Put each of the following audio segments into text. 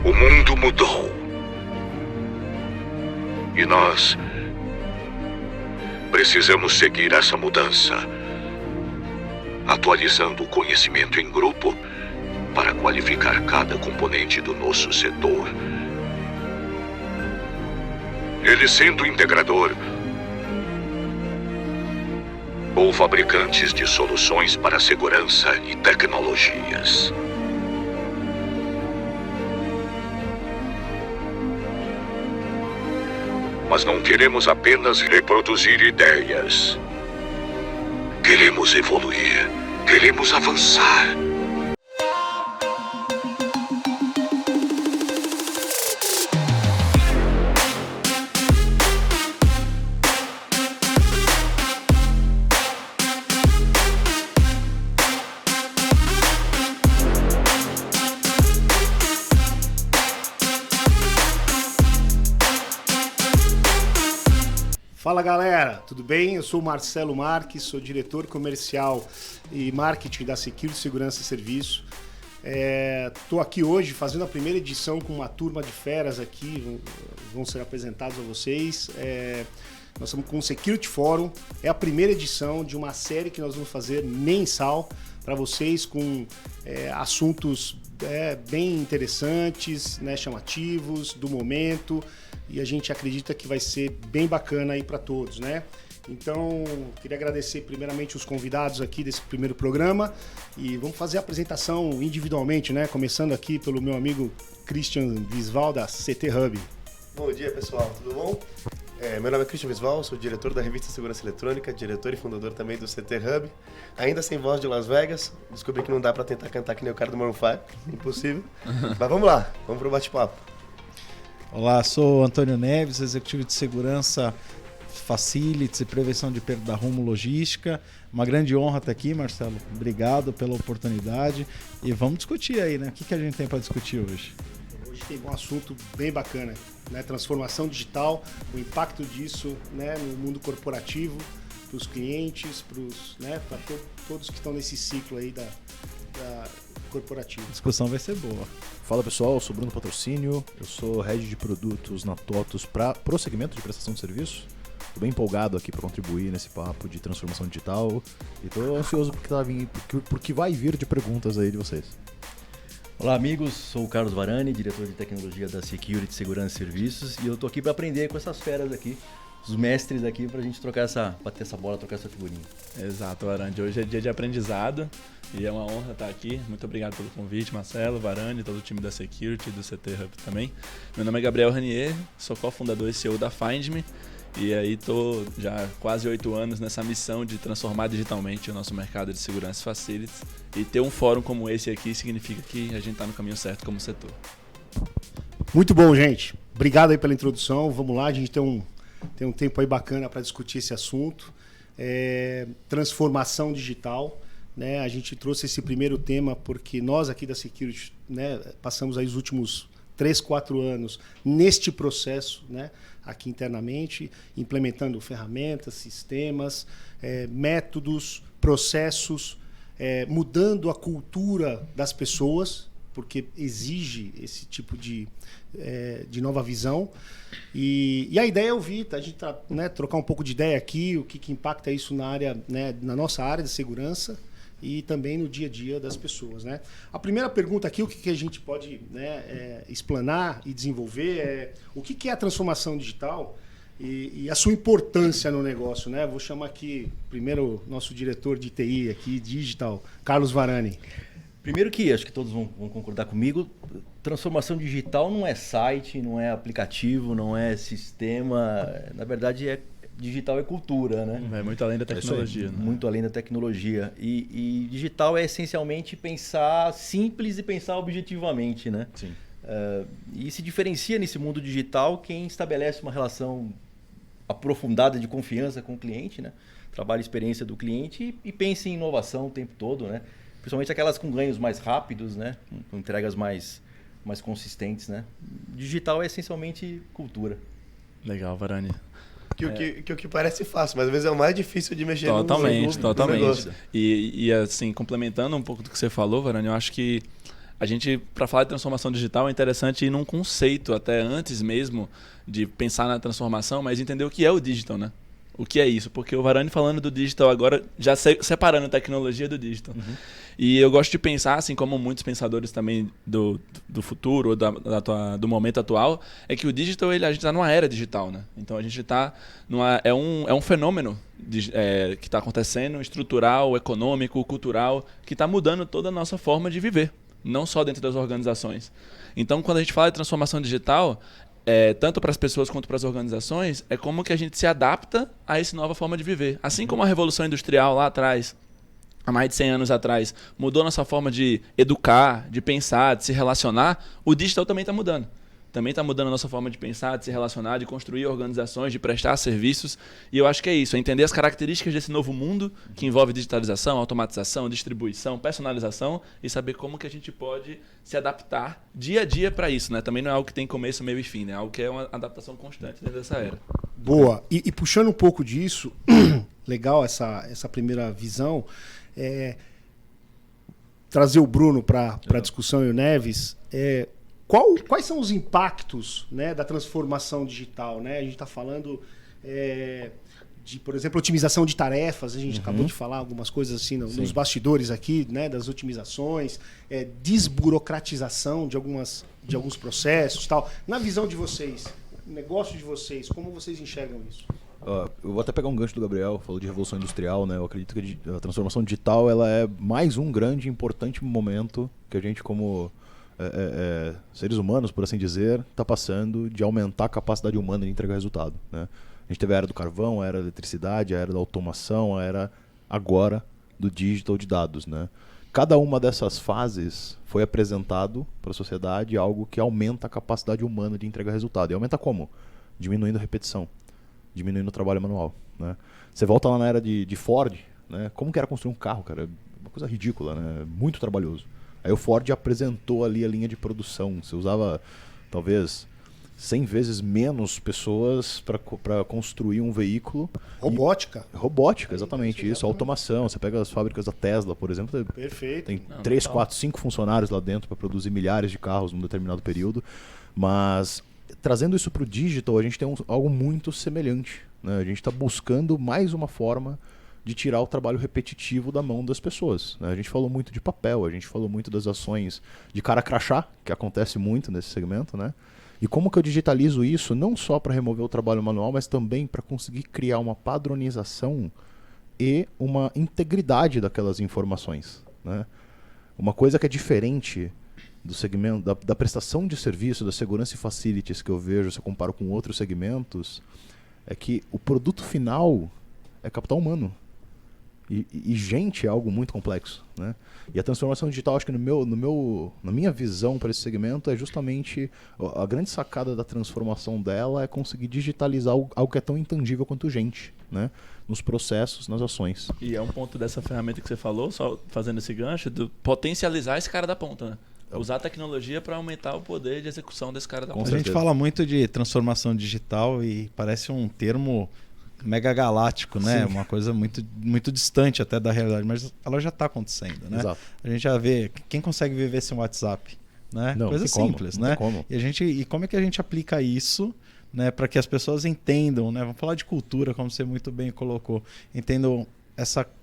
O mundo mudou. E nós precisamos seguir essa mudança, atualizando o conhecimento em grupo para qualificar cada componente do nosso setor. Ele sendo integrador ou fabricantes de soluções para segurança e tecnologias. Mas não queremos apenas reproduzir ideias. Queremos evoluir. Queremos avançar. Fala galera, tudo bem? Eu sou o Marcelo Marques, sou diretor comercial e marketing da Security Segurança e Serviço. Estou aqui hoje fazendo a primeira edição com uma turma de feras aqui, vão ser apresentados a vocês. Nós estamos com o Security Forum, é a primeira edição de uma série que nós vamos fazer mensal para vocês com assuntos bem interessantes, né, chamativos, do momento. E a gente acredita que vai ser bem bacana aí para todos, né? Então, queria agradecer primeiramente os convidados aqui desse primeiro programa e vamos fazer a apresentação individualmente, né? Começando aqui pelo meu amigo Christian Visval, da CT Hub. Bom dia, pessoal, tudo bom? Meu nome é Christian Visval, sou diretor da revista Segurança Eletrônica, diretor e fundador também do CT Hub. Ainda sem voz de Las Vegas, descobri que não dá para tentar cantar que nem o cara do Maroon 5, impossível. Mas vamos lá, vamos pro bate-papo. Olá, sou Antônio Neves, executivo de segurança, facilities e prevenção de perda da Rumo Logística. Uma grande honra estar aqui, Marcelo. Obrigado pela oportunidade. E vamos discutir aí, né? O que a gente tem para discutir hoje? Hoje tem um assunto bem bacana, né? Transformação digital, o impacto disso, né, no mundo corporativo, para os clientes, para todos que estão nesse ciclo aí da corporativo. A discussão vai ser boa. Fala pessoal, eu sou Bruno Patrocínio, eu sou head de produtos na TOTUS para o segmento de prestação de serviço. Estou bem empolgado aqui para contribuir nesse papo de transformação digital e estou ansioso porque vai vir de perguntas aí de vocês. Olá amigos, sou o Carlos Varani, diretor de tecnologia da Security Segurança e Serviços e eu estou aqui para aprender com essas feras aqui, os mestres aqui, para a gente bater essa bola, trocar essa figurinha. Exato, Varane. Hoje é dia de aprendizado e é uma honra estar aqui. Muito obrigado pelo convite, Marcelo, Varane, todo o time da Security e do CT Hub também. Meu nome é Gabriel Ranier, sou cofundador e CEO da FindMe e aí estou já quase 8 anos nessa missão de transformar digitalmente o nosso mercado de segurança e facilities, e ter um fórum como esse aqui significa que a gente está no caminho certo como setor. Muito bom, gente. Obrigado aí pela introdução. Vamos lá, a gente tem um tempo aí bacana para discutir esse assunto. Transformação digital, né? A gente trouxe esse primeiro tema porque nós aqui da Security, né, passamos aí os últimos 3, 4 anos neste processo, né, aqui internamente, implementando ferramentas, sistemas, métodos, processos, mudando a cultura das pessoas, porque exige esse tipo de nova visão. E a ideia é ouvir, a gente trocar um pouco de ideia aqui, o que impacta isso na área, né, na nossa área de segurança e também no dia a dia das pessoas, né? A primeira pergunta aqui, o que a gente pode, né, explanar e desenvolver é o que é a transformação digital e a sua importância no negócio, né? Vou chamar aqui primeiro o nosso diretor de TI aqui, digital, Carlos Varani. Primeiro que, acho que todos vão concordar comigo, transformação digital não é site, não é aplicativo, não é sistema, na verdade digital é cultura, né? É muito além da tecnologia. Né? Muito além da tecnologia. E digital é essencialmente pensar simples e pensar objetivamente, né? Sim. E se diferencia nesse mundo digital quem estabelece uma relação aprofundada de confiança com o cliente, né? Trabalha a experiência do cliente e pensa em inovação o tempo todo, né? Principalmente aquelas com ganhos mais rápidos, né? Com entregas mais consistentes, né? Digital é essencialmente cultura. Legal, Varane. O que parece fácil, mas às vezes é o mais difícil de mexer totalmente. no negócio. E assim, complementando um pouco do que você falou, Varane, eu acho que a gente, para falar de transformação digital, é interessante ir num conceito, até antes mesmo de pensar na transformação, mas entender o que é o digital, né? O que é isso? Porque o Varane falando do digital agora, já separando a tecnologia do digital. E eu gosto de pensar, assim como muitos pensadores também do futuro, ou do momento atual, é que o digital, a gente está numa era digital, né? Então a gente está é um fenômeno que está acontecendo, estrutural, econômico, cultural, que está mudando toda a nossa forma de viver, não só dentro das organizações. Então, quando a gente fala de transformação digital, tanto para as pessoas quanto para as organizações, é como que a gente se adapta a essa nova forma de viver. Assim como a Revolução Industrial lá atrás, há mais de 100 anos atrás, mudou nossa forma de educar, de pensar, de se relacionar, o digital também está mudando. Também está mudando a nossa forma de pensar, de se relacionar, de construir organizações, de prestar serviços. E eu acho que é isso, é entender as características desse novo mundo que envolve digitalização, automatização, distribuição, personalização e saber como que a gente pode se adaptar dia a dia para isso, né? Também não é algo que tem começo, meio e fim, né? É algo que é uma adaptação constante dentro dessa era. Boa. E puxando um pouco disso, legal essa primeira visão, trazer o Bruno para a discussão e o Neves, quais são os impactos, né, da transformação digital? Né? A gente está falando de, por exemplo, otimização de tarefas. A gente acabou de falar algumas coisas assim nos bastidores aqui, né, das otimizações, desburocratização de alguns processos, tal. Na visão de vocês, negócio de vocês, como vocês enxergam isso? Eu vou até pegar um gancho do Gabriel, falou de revolução industrial, né? Eu acredito que a transformação digital ela é mais um grande e importante momento que a gente, como seres humanos, por assim dizer, está passando de aumentar a capacidade humana de entregar resultado, né? A gente teve a era do carvão, a era da eletricidade, a era da automação, a era agora do digital de dados, né? Cada uma dessas fases foi apresentado para a sociedade algo que aumenta a capacidade humana de entregar resultado. E aumenta como? Diminuindo a repetição, diminuindo o trabalho manual, né? Você volta lá na era de Ford, né? Como que era construir um carro, cara? Uma coisa ridícula, né? Muito trabalhoso. Aí o Ford apresentou ali a linha de produção. Você usava, talvez, 100 vezes menos pessoas para construir um veículo. Robótica, exatamente isso. Automação. Você pega as fábricas da Tesla, por exemplo. Perfeito. Tem 3, 4, 5 funcionários lá dentro para produzir milhares de carros num determinado período. Mas trazendo isso para o digital, a gente tem algo muito semelhante, né? A gente está buscando mais uma forma de tirar o trabalho repetitivo da mão das pessoas, né? A gente falou muito de papel, a gente falou muito das ações de cara crachá, que acontece muito nesse segmento, né? E como que eu digitalizo isso não só para remover o trabalho manual, mas também para conseguir criar uma padronização e uma integridade daquelas informações, né? Uma coisa que é diferente do segmento da prestação de serviço, da segurança e facilities que eu vejo, se eu comparo com outros segmentos, é que o produto final é capital humano. E gente é algo muito complexo, né? E a transformação digital, acho que na minha visão para esse segmento, é justamente a grande sacada da transformação dela é conseguir digitalizar algo que é tão intangível quanto gente, né? Nos processos, nas ações. E é um ponto dessa ferramenta que você falou, só fazendo esse gancho, de potencializar esse cara da ponta, né? Usar a tecnologia para aumentar o poder de execução desse cara da ponta. A gente fala muito de transformação digital e parece um termo mega galáctico, né? Sim. Uma coisa muito, muito distante até da realidade, mas ela já está acontecendo, né? Exato. A gente já vê, quem consegue viver sem WhatsApp, né? Não, coisa simples, né? E como é que a gente aplica isso, né, para que as pessoas entendam, né? Vamos falar de cultura, como você muito bem colocou, entendam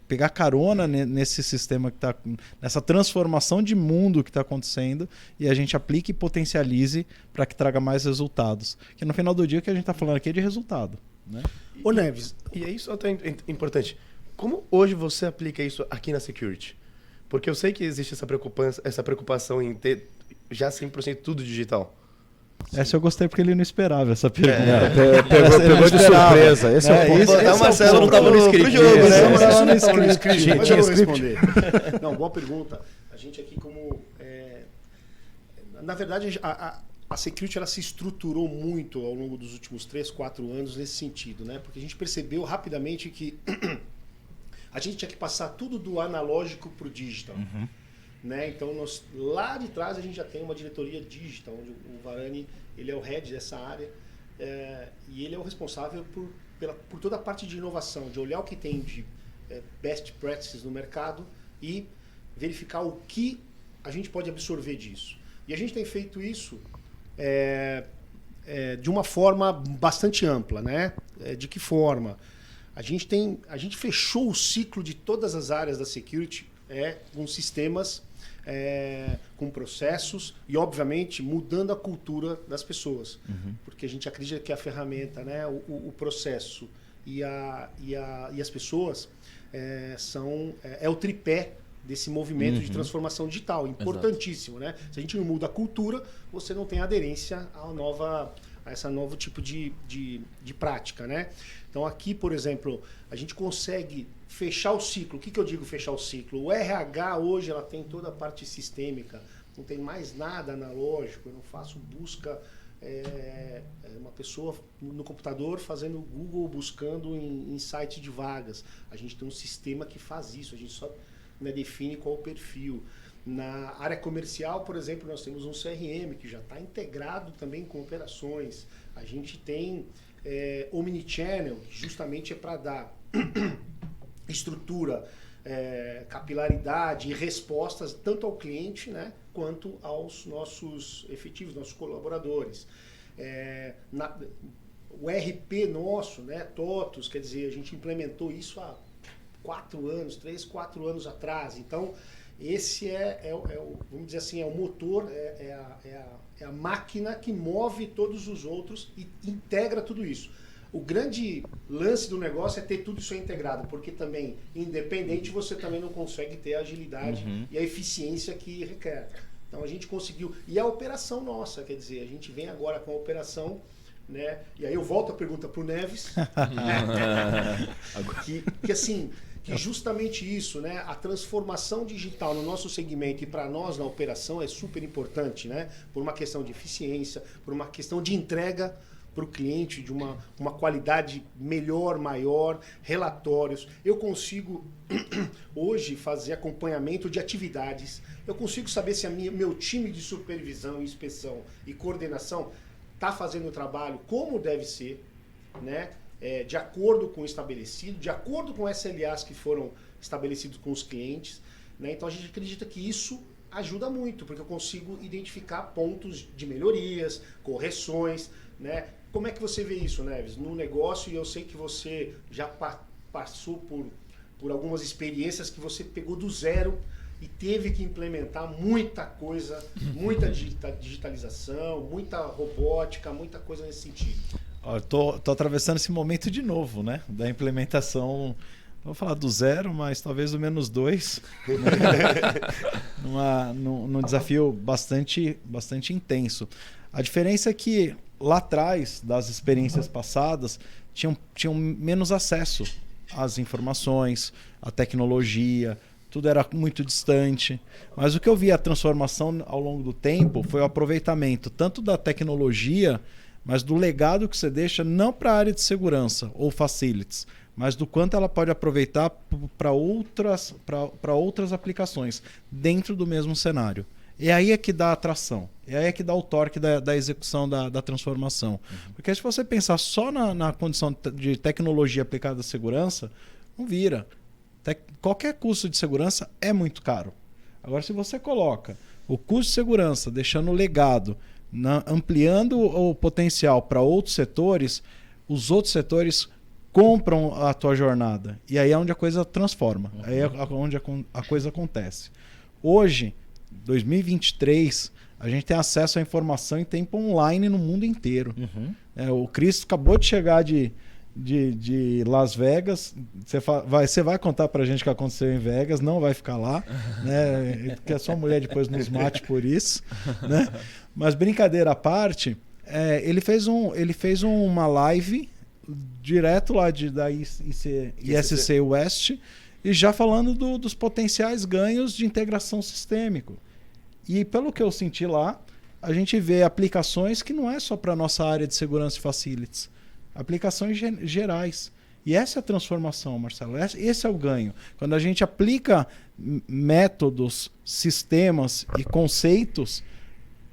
pegar carona nesse sistema que está, nessa transformação de mundo que está acontecendo, e a gente aplique e potencialize para que traga mais resultados. Que no final do dia o que a gente está falando aqui é de resultado, né? Ô Neves, e é isso até importante. Como hoje você aplica isso aqui na Security? Porque eu sei que existe essa preocupação em ter já 100% tudo digital. Essa eu gostei porque ele não esperava essa pergunta. Pegou de surpresa. Esse é o ponto. O Marcelo não estava no script. Jogo, né? Não estava no script, mas eu vou responder. Não, boa pergunta. A gente aqui na verdade, a Security ela se estruturou muito ao longo dos últimos 3, 4 anos nesse sentido, né? Porque a gente percebeu rapidamente que a gente tinha que passar tudo do analógico para o digital. Né? Então, lá de trás a gente já tem uma diretoria digital, onde o Varane ele é o head dessa área, e ele é o responsável por toda a parte de inovação, de olhar o que tem de best practices no mercado e verificar o que a gente pode absorver disso? E a gente tem feito isso de uma forma bastante ampla, né? De que forma? A gente fechou o ciclo de todas as áreas da security com sistemas, com processos e, obviamente, mudando a cultura das pessoas. Porque a gente acredita que a ferramenta, né, o processo e as pessoas é o tripé desse movimento de transformação digital. Importantíssimo, né? Se a gente não muda a cultura, você não tem aderência a esse novo tipo de prática, né? Então aqui, por exemplo, a gente consegue fechar o ciclo. O que eu digo fechar o ciclo? O RH hoje ela tem toda a parte sistêmica, não tem mais nada analógico, eu não faço busca, uma pessoa no computador fazendo Google, buscando em site de vagas. A gente tem um sistema que faz isso, a gente só define qual o perfil. Na área comercial, por exemplo, nós temos um CRM que já está integrado também com operações. A gente tem Omnichannel, que justamente é para dar estrutura, capilaridade e respostas tanto ao cliente, né, quanto aos nossos efetivos, nossos colaboradores. O RP nosso, né, TOTUS, quer dizer, a gente implementou isso há 3, 4 anos atrás. Então, esse vamos dizer assim, é o motor, é a máquina que move todos os outros e integra tudo isso. O grande lance do negócio é ter tudo isso integrado, porque também, independente, você também não consegue ter a agilidade e a eficiência que requer. Então a gente conseguiu. E a operação nossa, quer dizer, a gente vem agora com a operação, né? E aí eu volto a pergunta para o Neves. que assim, que justamente isso, né? A transformação digital no nosso segmento e para nós na operação é super importante, né? Por uma questão de eficiência, por uma questão de entrega para o cliente, de uma qualidade melhor, maior, relatórios. Eu consigo hoje fazer acompanhamento de atividades. Eu consigo saber se meu time de supervisão, inspeção e coordenação está fazendo o trabalho como deve ser, né? De acordo com o estabelecido, de acordo com SLAs que foram estabelecidos com os clientes, né? Então a gente acredita que isso ajuda muito, porque eu consigo identificar pontos de melhorias, correções, né? Como é que você vê isso, Neves, no negócio? E eu sei que você já passou por algumas experiências que você pegou do zero e teve que implementar muita coisa, muita digitalização, muita robótica, muita coisa nesse sentido. Tô atravessando esse momento de novo, né? Da implementação, não vou falar do zero, mas talvez do -2, num desafio bastante intenso. A diferença é que lá atrás, das experiências passadas, tinham menos acesso às informações, à tecnologia, tudo era muito distante. Mas o que eu vi a transformação ao longo do tempo foi o aproveitamento tanto da tecnologia, mas do legado que você deixa não para a área de segurança ou facilities, mas do quanto ela pode aproveitar para outras aplicações dentro do mesmo cenário. É aí é que dá a atração, é aí é que dá o torque da execução da transformação. Porque se você pensar só na condição de tecnologia aplicada à segurança, não vira. Qualquer custo de segurança é muito caro. Agora, se você coloca o custo de segurança, deixando o legado, ampliando o potencial para outros setores, os outros setores compram a tua jornada. E aí é onde a coisa transforma, aí é onde a coisa acontece. Hoje, 2023, a gente tem acesso à informação em tempo online no mundo inteiro. O Cristo acabou de chegar de Las Vegas. Você vai contar pra gente o que aconteceu em Vegas, não vai ficar lá, né? Porque a sua mulher depois nos mate por isso, né? Mas brincadeira à parte, ele fez uma live direto lá da ISC West, e já falando dos potenciais ganhos de integração sistêmico. E pelo que eu senti lá, a gente vê aplicações que não é só para a nossa área de segurança e facilities, aplicações gerais. E essa é a transformação, Marcelo. Esse é o ganho. Quando a gente aplica métodos, sistemas e conceitos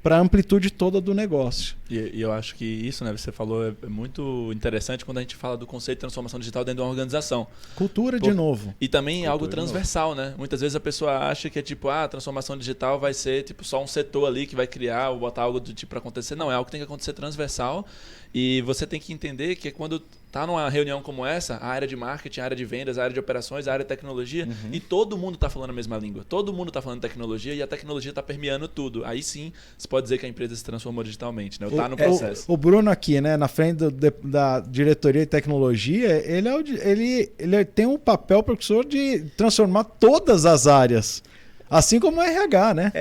para a amplitude toda do negócio. E eu acho que isso, né, você falou, é muito interessante quando a gente fala do conceito de transformação digital dentro de uma organização. Cultura de novo. E também é algo transversal, né? Muitas vezes a pessoa acha que é tipo, a transformação digital vai ser tipo só um setor ali que vai criar ou botar algo do tipo para acontecer. Não, é algo que tem que acontecer transversal. E você tem que entender que quando tá numa reunião como essa, a área de marketing, a área de vendas, a área de operações, a área de tecnologia, e todo mundo tá falando a mesma língua. Todo mundo tá falando tecnologia e a tecnologia tá permeando tudo. Aí sim, você pode dizer que a empresa se transformou digitalmente, né? Ou tá no processo. O Bruno aqui, né, na frente da diretoria de tecnologia, ele tem um papel professor de transformar todas as áreas. Assim como o RH, né?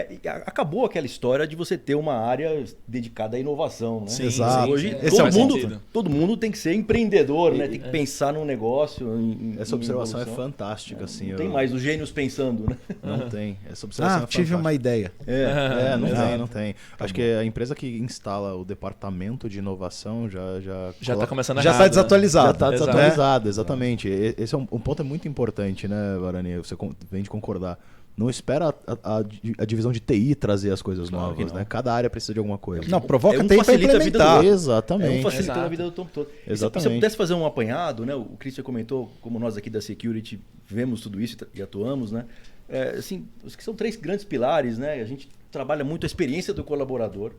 Acabou aquela história de você ter uma área dedicada à inovação, né? Sim, exato. Hoje Esse é o todo mundo tem que ser empreendedor, né? Tem que pensar num negócio. Essa observação é evolução. fantástica, assim. Não tem mais os gênios pensando, né? Não tem. Essa observação é Tive fantástica. uma ideia. Não tem. Acho que a empresa que instala o departamento de inovação Já tá começando Já errado, está né? desatualizado. Já está Exato. desatualizado, exatamente. Esse é um ponto muito importante, né, Varani? Você vem de concordar. Não espera a divisão de TI trazer as coisas Claro que novas, não. né? Cada área precisa de alguma coisa. Não, provoca É um TI para facilita a vida implementar. do- Exatamente. facilitando a Exato. vida do tempo todo. E Exatamente. se eu pudesse fazer um apanhado, né? O Christian comentou, como nós aqui da Security vemos tudo isso e atuamos, né? Assim, os que são 3 grandes pilares, né? A gente trabalha muito a experiência do colaborador,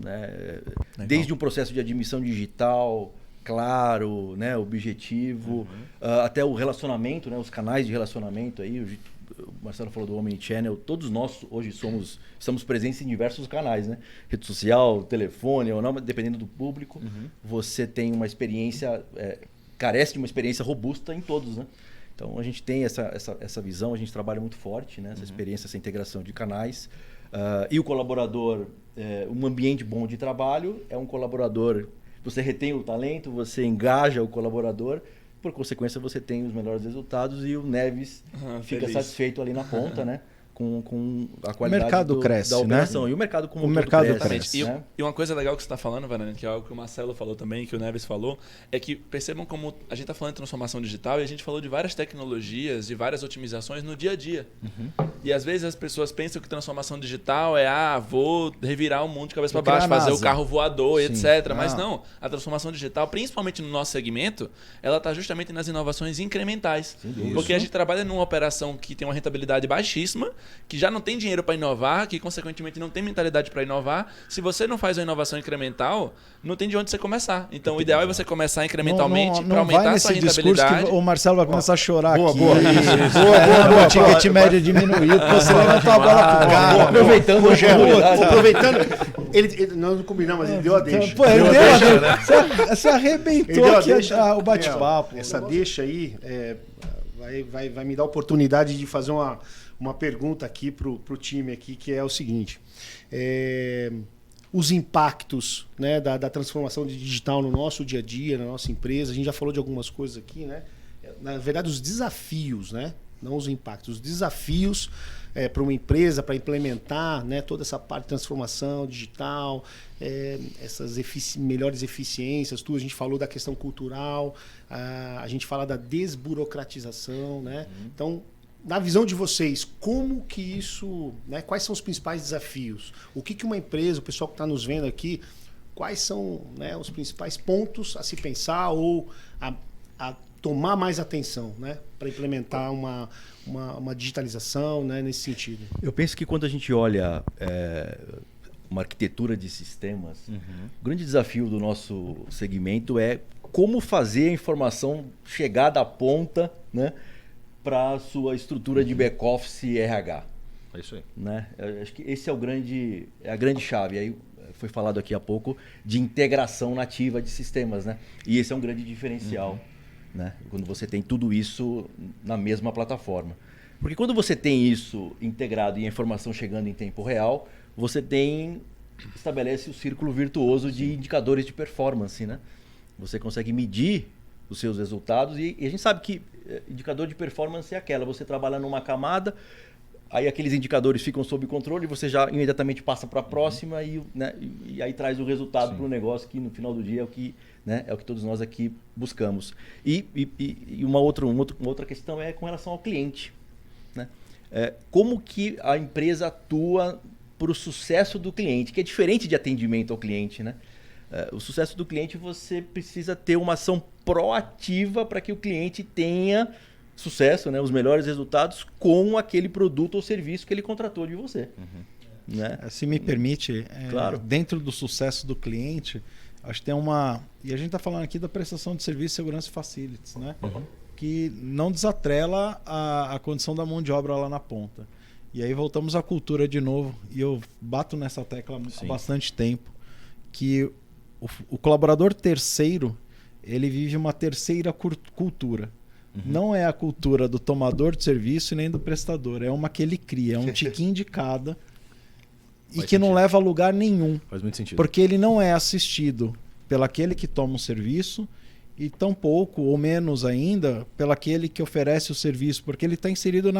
né? Desde um processo de admissão digital, claro, né? Objetivo, até o relacionamento, né? Os canais de relacionamento aí. O Marcelo falou do Omnichannel, todos nós hoje estamos presentes em diversos canais, né? Rede social, telefone, ou não, dependendo do público, você tem uma experiência, carece de uma experiência robusta em todos, né? Então a gente tem essa visão, a gente trabalha muito forte, né? Essa experiência, essa integração de canais. E o colaborador, um ambiente bom de trabalho, é um colaborador, você retém o talento, você engaja o colaborador, por consequência você tem os melhores resultados e o Neves fica feliz. satisfeito ali na ponta, né? Com a qualidade mercado cresce, da operação. E o mercado como O um todo mercado cresce. Exatamente. Né? E uma coisa legal que você está falando, Varane, que é algo que o Marcelo falou também, que o Neves falou, é que percebam como a gente está falando de transformação digital e a gente falou de várias tecnologias e várias otimizações no dia a dia. E às vezes as pessoas pensam que transformação digital é, vou revirar o mundo de cabeça para Vou criar baixo, fazer a o NASA. carro voador, Sim. etc. Mas Não. não, a transformação digital, principalmente no nosso segmento, ela está justamente nas inovações incrementais. Porque a gente trabalha numa operação que tem uma rentabilidade baixíssima, que já não tem dinheiro para inovar, que consequentemente não tem mentalidade para inovar. Se você não faz uma inovação incremental, não tem de onde você começar. Então o ideal é você começar incrementalmente para não aumentar vai a sua nesse discurso rentabilidade. que o Marcelo vai começar a chorar Boa, aqui. boa. Boa. Ticket média diminuído. Você levantou a bola pro cara. Aproveitando a oportunidade. Aproveitando, nós não combinamos, mas ele deu a deixa. Pô, ele deu a deixa. Você Ele arrebentou deu a aqui deixa. o bate-papo. Essa deixa aí vai me dar a oportunidade de fazer uma pergunta aqui pro time aqui, que é o seguinte. Os impactos, né, da transformação digital no nosso dia a dia, na nossa empresa. A gente já falou de algumas coisas aqui, né? Na verdade, os desafios, né? Não os impactos, os desafios para uma empresa, para implementar, né, toda essa parte de transformação digital, essas melhores eficiências, tudo. A gente falou da questão cultural, a gente fala da desburocratização, né? Então, na visão de vocês, como que isso, né, quais são os principais desafios? O que uma empresa, o pessoal que está nos vendo aqui, quais são, né, os principais pontos a se pensar ou a tomar mais atenção, né, para implementar uma digitalização, né, nesse sentido? Eu penso que quando a gente olha uma arquitetura de sistemas, o grande desafio do nosso segmento é como fazer a informação chegar da ponta, né, para a sua estrutura de back-office e RH. É isso aí. Né? Eu acho que esse é a grande chave. Aí foi falado aqui há pouco de integração nativa de sistemas, né? E esse é um grande diferencial, né? Quando você tem tudo isso na mesma plataforma. Porque quando você tem isso integrado e a informação chegando em tempo real, você estabelece o círculo virtuoso de indicadores de performance, né? Você consegue medir os seus resultados e a gente sabe que indicador de performance é aquela, você trabalha numa camada, aí aqueles indicadores ficam sob controle, você já imediatamente passa para a próxima e aí traz o resultado para o negócio, que no final do dia é o que, né, é o que todos nós aqui buscamos. E uma outra questão é com relação ao cliente, né? Como que a empresa atua para o sucesso do cliente, que é diferente de atendimento ao cliente, né? O sucesso do cliente, você precisa ter uma ação proativa para que o cliente tenha sucesso, né? Os melhores resultados com aquele produto ou serviço que ele contratou de você. Né? Se me permite, Claro. dentro do sucesso do cliente, acho que tem uma... E a gente está falando aqui da prestação de serviço, segurança e facilities, né? Que não desatrela a condição da mão de obra lá na ponta. E aí voltamos à cultura de novo, e eu bato nessa tecla há bastante tempo, que o colaborador terceiro, ele vive uma terceira cultura. Não é a cultura do tomador de serviço e nem do prestador, é uma que ele cria, é um tiquinho de cada, e que não leva a lugar nenhum. Faz muito sentido. Porque ele não é assistido pelaquele que toma um serviço e tampouco, ou menos ainda, pelaquele que oferece o serviço, porque ele está inserido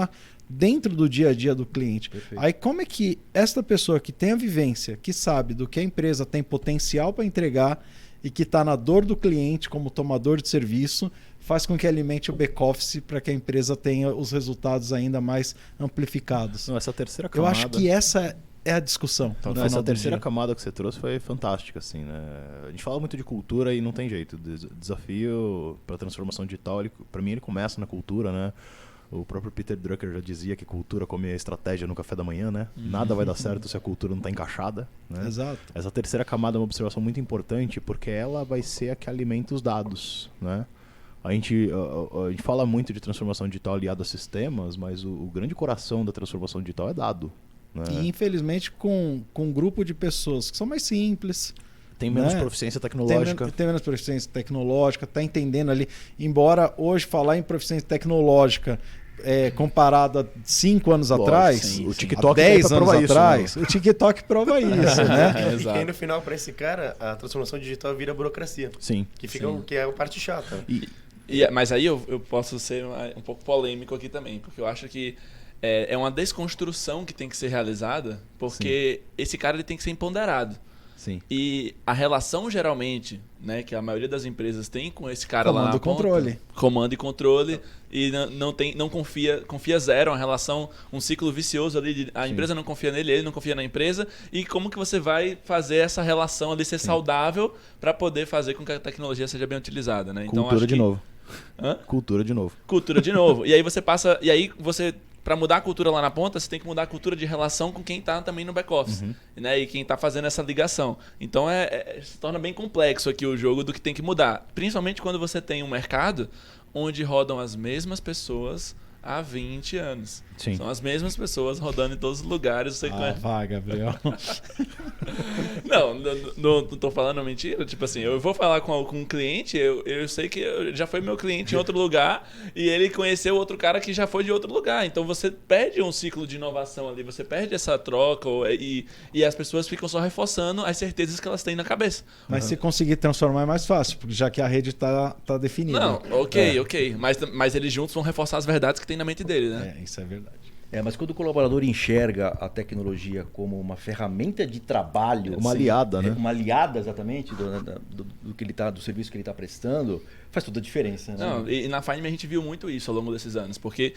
dentro do dia a dia do cliente. Perfeito. Aí como é que esta pessoa que tem a vivência, que sabe do que a empresa tem potencial para entregar e que está na dor do cliente como tomador de serviço, faz com que alimente o back-office para que a empresa tenha os resultados ainda mais amplificados? Não, essa terceira Eu camada... acho que essa é a discussão. Então, no essa final do terceira dia. camada que você trouxe foi fantástica, assim, né? A gente fala muito de cultura e não tem jeito. Desafio para a transformação digital, para mim, ele começa na cultura, né? O próprio Peter Drucker já dizia que cultura come estratégia no café da manhã, né? Nada vai dar certo se a cultura não está encaixada, né? Exato. Essa terceira camada é uma observação muito importante porque ela vai ser a que alimenta os dados, né? A gente fala muito de transformação digital aliada a sistemas, mas o grande coração da transformação digital é dado. Né? E infelizmente com um grupo de pessoas que são mais simples, Tem menos né? proficiência tecnológica. Tem menos proficiência tecnológica, está entendendo ali. Embora hoje falar em proficiência tecnológica comparado a 5 anos atrás, sim. O a TikTok 10 veio pra anos provar isso, atrás, o TikTok prova isso, né? E aí no final, para esse cara, a transformação digital vira burocracia. Sim. Que é a parte chata. Mas aí eu posso ser um pouco polêmico aqui também, porque eu acho que é uma desconstrução que tem que ser realizada, porque esse cara ele tem que ser empoderado. Sim. E a relação geralmente, né, que a maioria das empresas tem com esse cara lá na Comando e controle, e não confia zero, uma relação, um ciclo vicioso ali, a empresa não confia nele, ele não confia na empresa, e como que você vai fazer essa relação ali ser saudável para poder fazer com que a tecnologia seja bem utilizada, né? Então, Cultura acho de que... novo. Hã? Cultura de novo. Cultura de novo. E aí você para mudar a cultura lá na ponta, você tem que mudar a cultura de relação com quem está também no back-office, né? E quem está fazendo essa ligação. Então se torna bem complexo aqui o jogo do que tem que mudar. Principalmente quando você tem um mercado onde rodam as mesmas pessoas há 20 anos. Sim. São as mesmas pessoas rodando em todos os lugares. Você Vai, Gabriel. Não tô falando mentira. Tipo assim, eu vou falar com um cliente, eu sei que já foi meu cliente em outro lugar e ele conheceu outro cara que já foi de outro lugar. Então você perde um ciclo de inovação ali, você perde essa troca e as pessoas ficam só reforçando as certezas que elas têm na cabeça. Mas se conseguir transformar é mais fácil, porque já que a rede tá definida. Não, ok. Mas eles juntos vão reforçar as verdades que tem na mente dele, né? Isso é verdade. Mas quando o colaborador enxerga a como uma ferramenta de trabalho, Uma aliada, né? Uma aliada exatamente do que do serviço que ele está prestando, faz toda a diferença. Né? Não, e na Fineman a gente viu muito isso ao longo desses anos, porque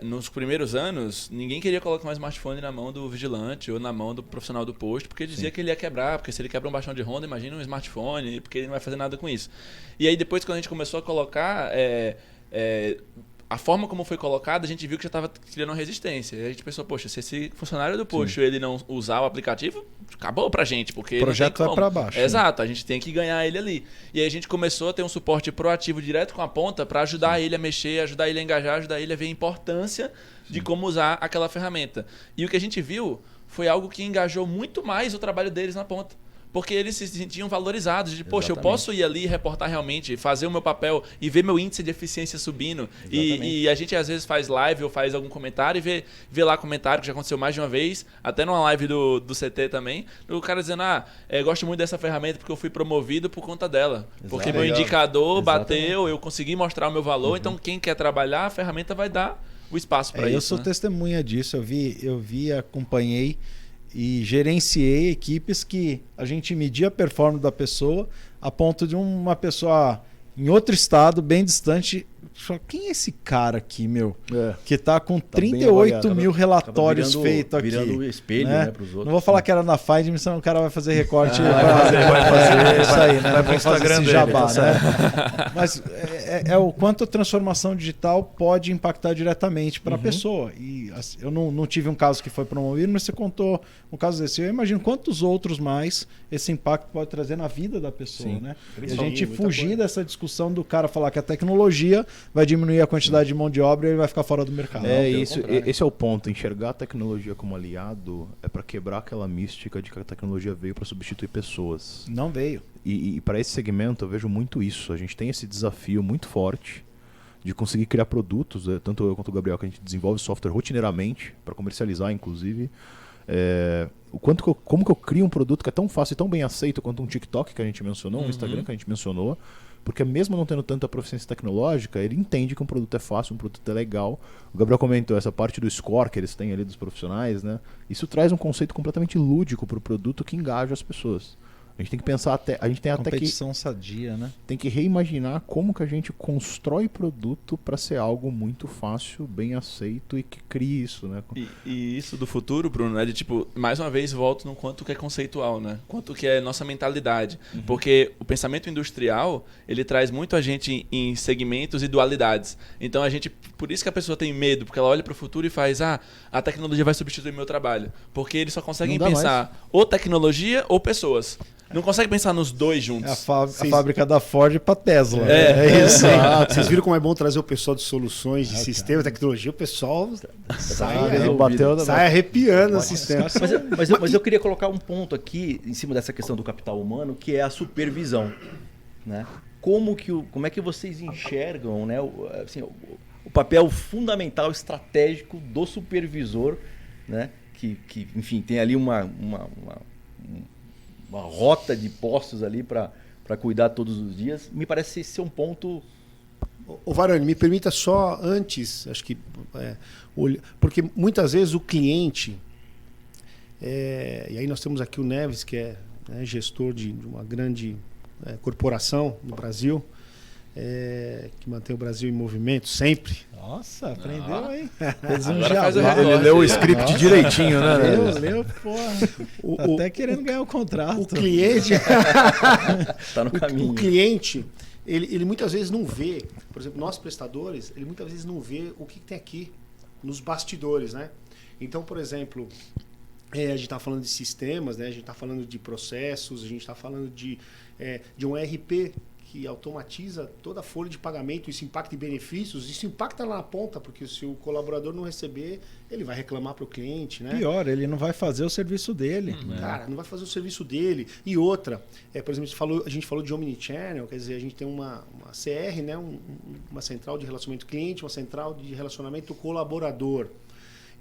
nos primeiros anos ninguém queria colocar um smartphone na mão do vigilante ou na mão do profissional do posto, porque dizia que ele ia quebrar, porque se ele quebra um bastão de Honda, imagina um smartphone, porque ele não vai fazer nada com isso. E aí depois quando a gente começou a colocar... a forma como foi colocada, a gente viu que já estava criando uma resistência. E a gente pensou, poxa, se esse funcionário do posto ele não usar o aplicativo, acabou pra gente, porque o projeto vai para baixo. Exato, a gente tem que ganhar ele ali. E aí a gente começou a ter um suporte proativo direto com a ponta para ajudar ele a mexer, ajudar ele a engajar, ajudar ele a ver a importância de como usar aquela ferramenta. E o que a gente viu foi algo que engajou muito mais o trabalho deles na ponta. Porque eles se sentiam valorizados. De, poxa, eu posso ir ali e reportar realmente, fazer o meu papel e ver meu índice de eficiência subindo. E a gente às vezes faz live ou faz algum comentário e vê lá comentário que já aconteceu mais de uma vez, até numa live do CT também, o cara dizendo, gosto muito dessa ferramenta porque eu fui promovido por conta dela. Porque meu indicador bateu, eu consegui mostrar o meu valor, então quem quer trabalhar, a ferramenta vai dar o espaço para isso. Eu sou testemunha disso, eu vi, acompanhei e gerenciei equipes que a gente media a performance da pessoa a ponto de uma pessoa em outro estado, bem distante, Quem é esse cara aqui, meu? É. Que tá com bem 38 avaliado. mil relatórios Acaba feitos aqui. virando espelho, né, pros outros. Não vou falar que era na Find, senão o cara vai fazer recorte. Vai fazer isso aí, né? vai pro Vai fazer Instagram esse dele, jabá, tá né? Mas é o quanto a transformação digital pode impactar diretamente para a pessoa. E assim, eu não tive um caso que foi promovido, mas você contou um caso desse. Eu imagino quantos outros mais esse impacto pode trazer na vida da pessoa, Sim. né? E a Sim, gente muita fugir coisa. dessa discussão do cara falar que a tecnologia vai diminuir a quantidade de mão de obra e ele vai ficar fora do mercado. pelo Isso, contrário. esse é o ponto. Enxergar a tecnologia como aliado é para quebrar aquela mística de que a tecnologia veio para substituir pessoas. Não veio. E para esse segmento eu vejo muito isso. A gente tem esse desafio muito forte de conseguir criar produtos, tanto eu quanto o Gabriel, que a gente desenvolve software rotineiramente para comercializar, inclusive. Como que eu crio um produto que é tão fácil e tão bem aceito quanto um TikTok que a gente mencionou, um Instagram que a gente mencionou, porque mesmo não tendo tanta proficiência tecnológica, ele entende que um produto é fácil, um produto é legal. O Gabriel comentou essa parte do score que eles têm ali dos profissionais, né? Isso traz um conceito completamente lúdico para o produto que engaja as pessoas. A gente tem que pensar a gente tem até que Competição sadia, né? tem que reimaginar como que a gente constrói produto para ser algo muito fácil, bem aceito e que crie isso, né? E isso do futuro, Bruno, é de tipo, mais uma vez volto no quanto que é conceitual, né? Quanto que é nossa mentalidade. Porque o pensamento industrial, ele traz muito a gente em segmentos e dualidades. Então a gente, por isso que a pessoa tem medo, porque ela olha para o futuro e faz, a tecnologia vai substituir meu trabalho. Porque eles só conseguem Não dá pensar ou tecnologia ou pessoas. Não consegue pensar nos dois É juntos. a fábrica da Ford para Tesla. É isso. Vocês viram como é bom trazer o pessoal de soluções, de sistema, tecnologia, o pessoal sai arrepiando o sistema. Mas eu queria colocar um ponto aqui em cima dessa questão do capital humano, que é a supervisão, né? Como é que vocês enxergam, né, o papel fundamental, estratégico do supervisor, né? Que enfim, tem ali uma rota de postos ali para cuidar todos os dias. Me parece ser um ponto... Ô Varane, me permita só antes, acho que... porque muitas vezes o cliente... e aí nós temos aqui o Neves, que é gestor de uma grande corporação no Brasil, que mantém o Brasil em movimento sempre. Nossa, aprendeu, hein? Fez um Agora faz o jabá. recorte. Ele leu o script direitinho, né? Leu, porra. Tá até querendo ganhar o contrato. O cliente... Tá no caminho. O cliente, ele muitas vezes não vê, por exemplo, nós prestadores, ele muitas vezes não vê o que tem aqui nos bastidores, né? Então, por exemplo, a gente está falando de sistemas, né? A gente está falando de processos, a gente está falando de um ERP que automatiza toda a folha de pagamento, isso impacta em benefícios, isso impacta lá na ponta, porque se o colaborador não receber, ele vai reclamar para o cliente, né? Pior, ele não vai fazer o serviço dele. Cara, não vai fazer o serviço dele. E outra, por exemplo, a gente falou de Omnichannel, quer dizer, a gente tem uma CR, né? Uma central de relacionamento cliente, uma central de relacionamento colaborador.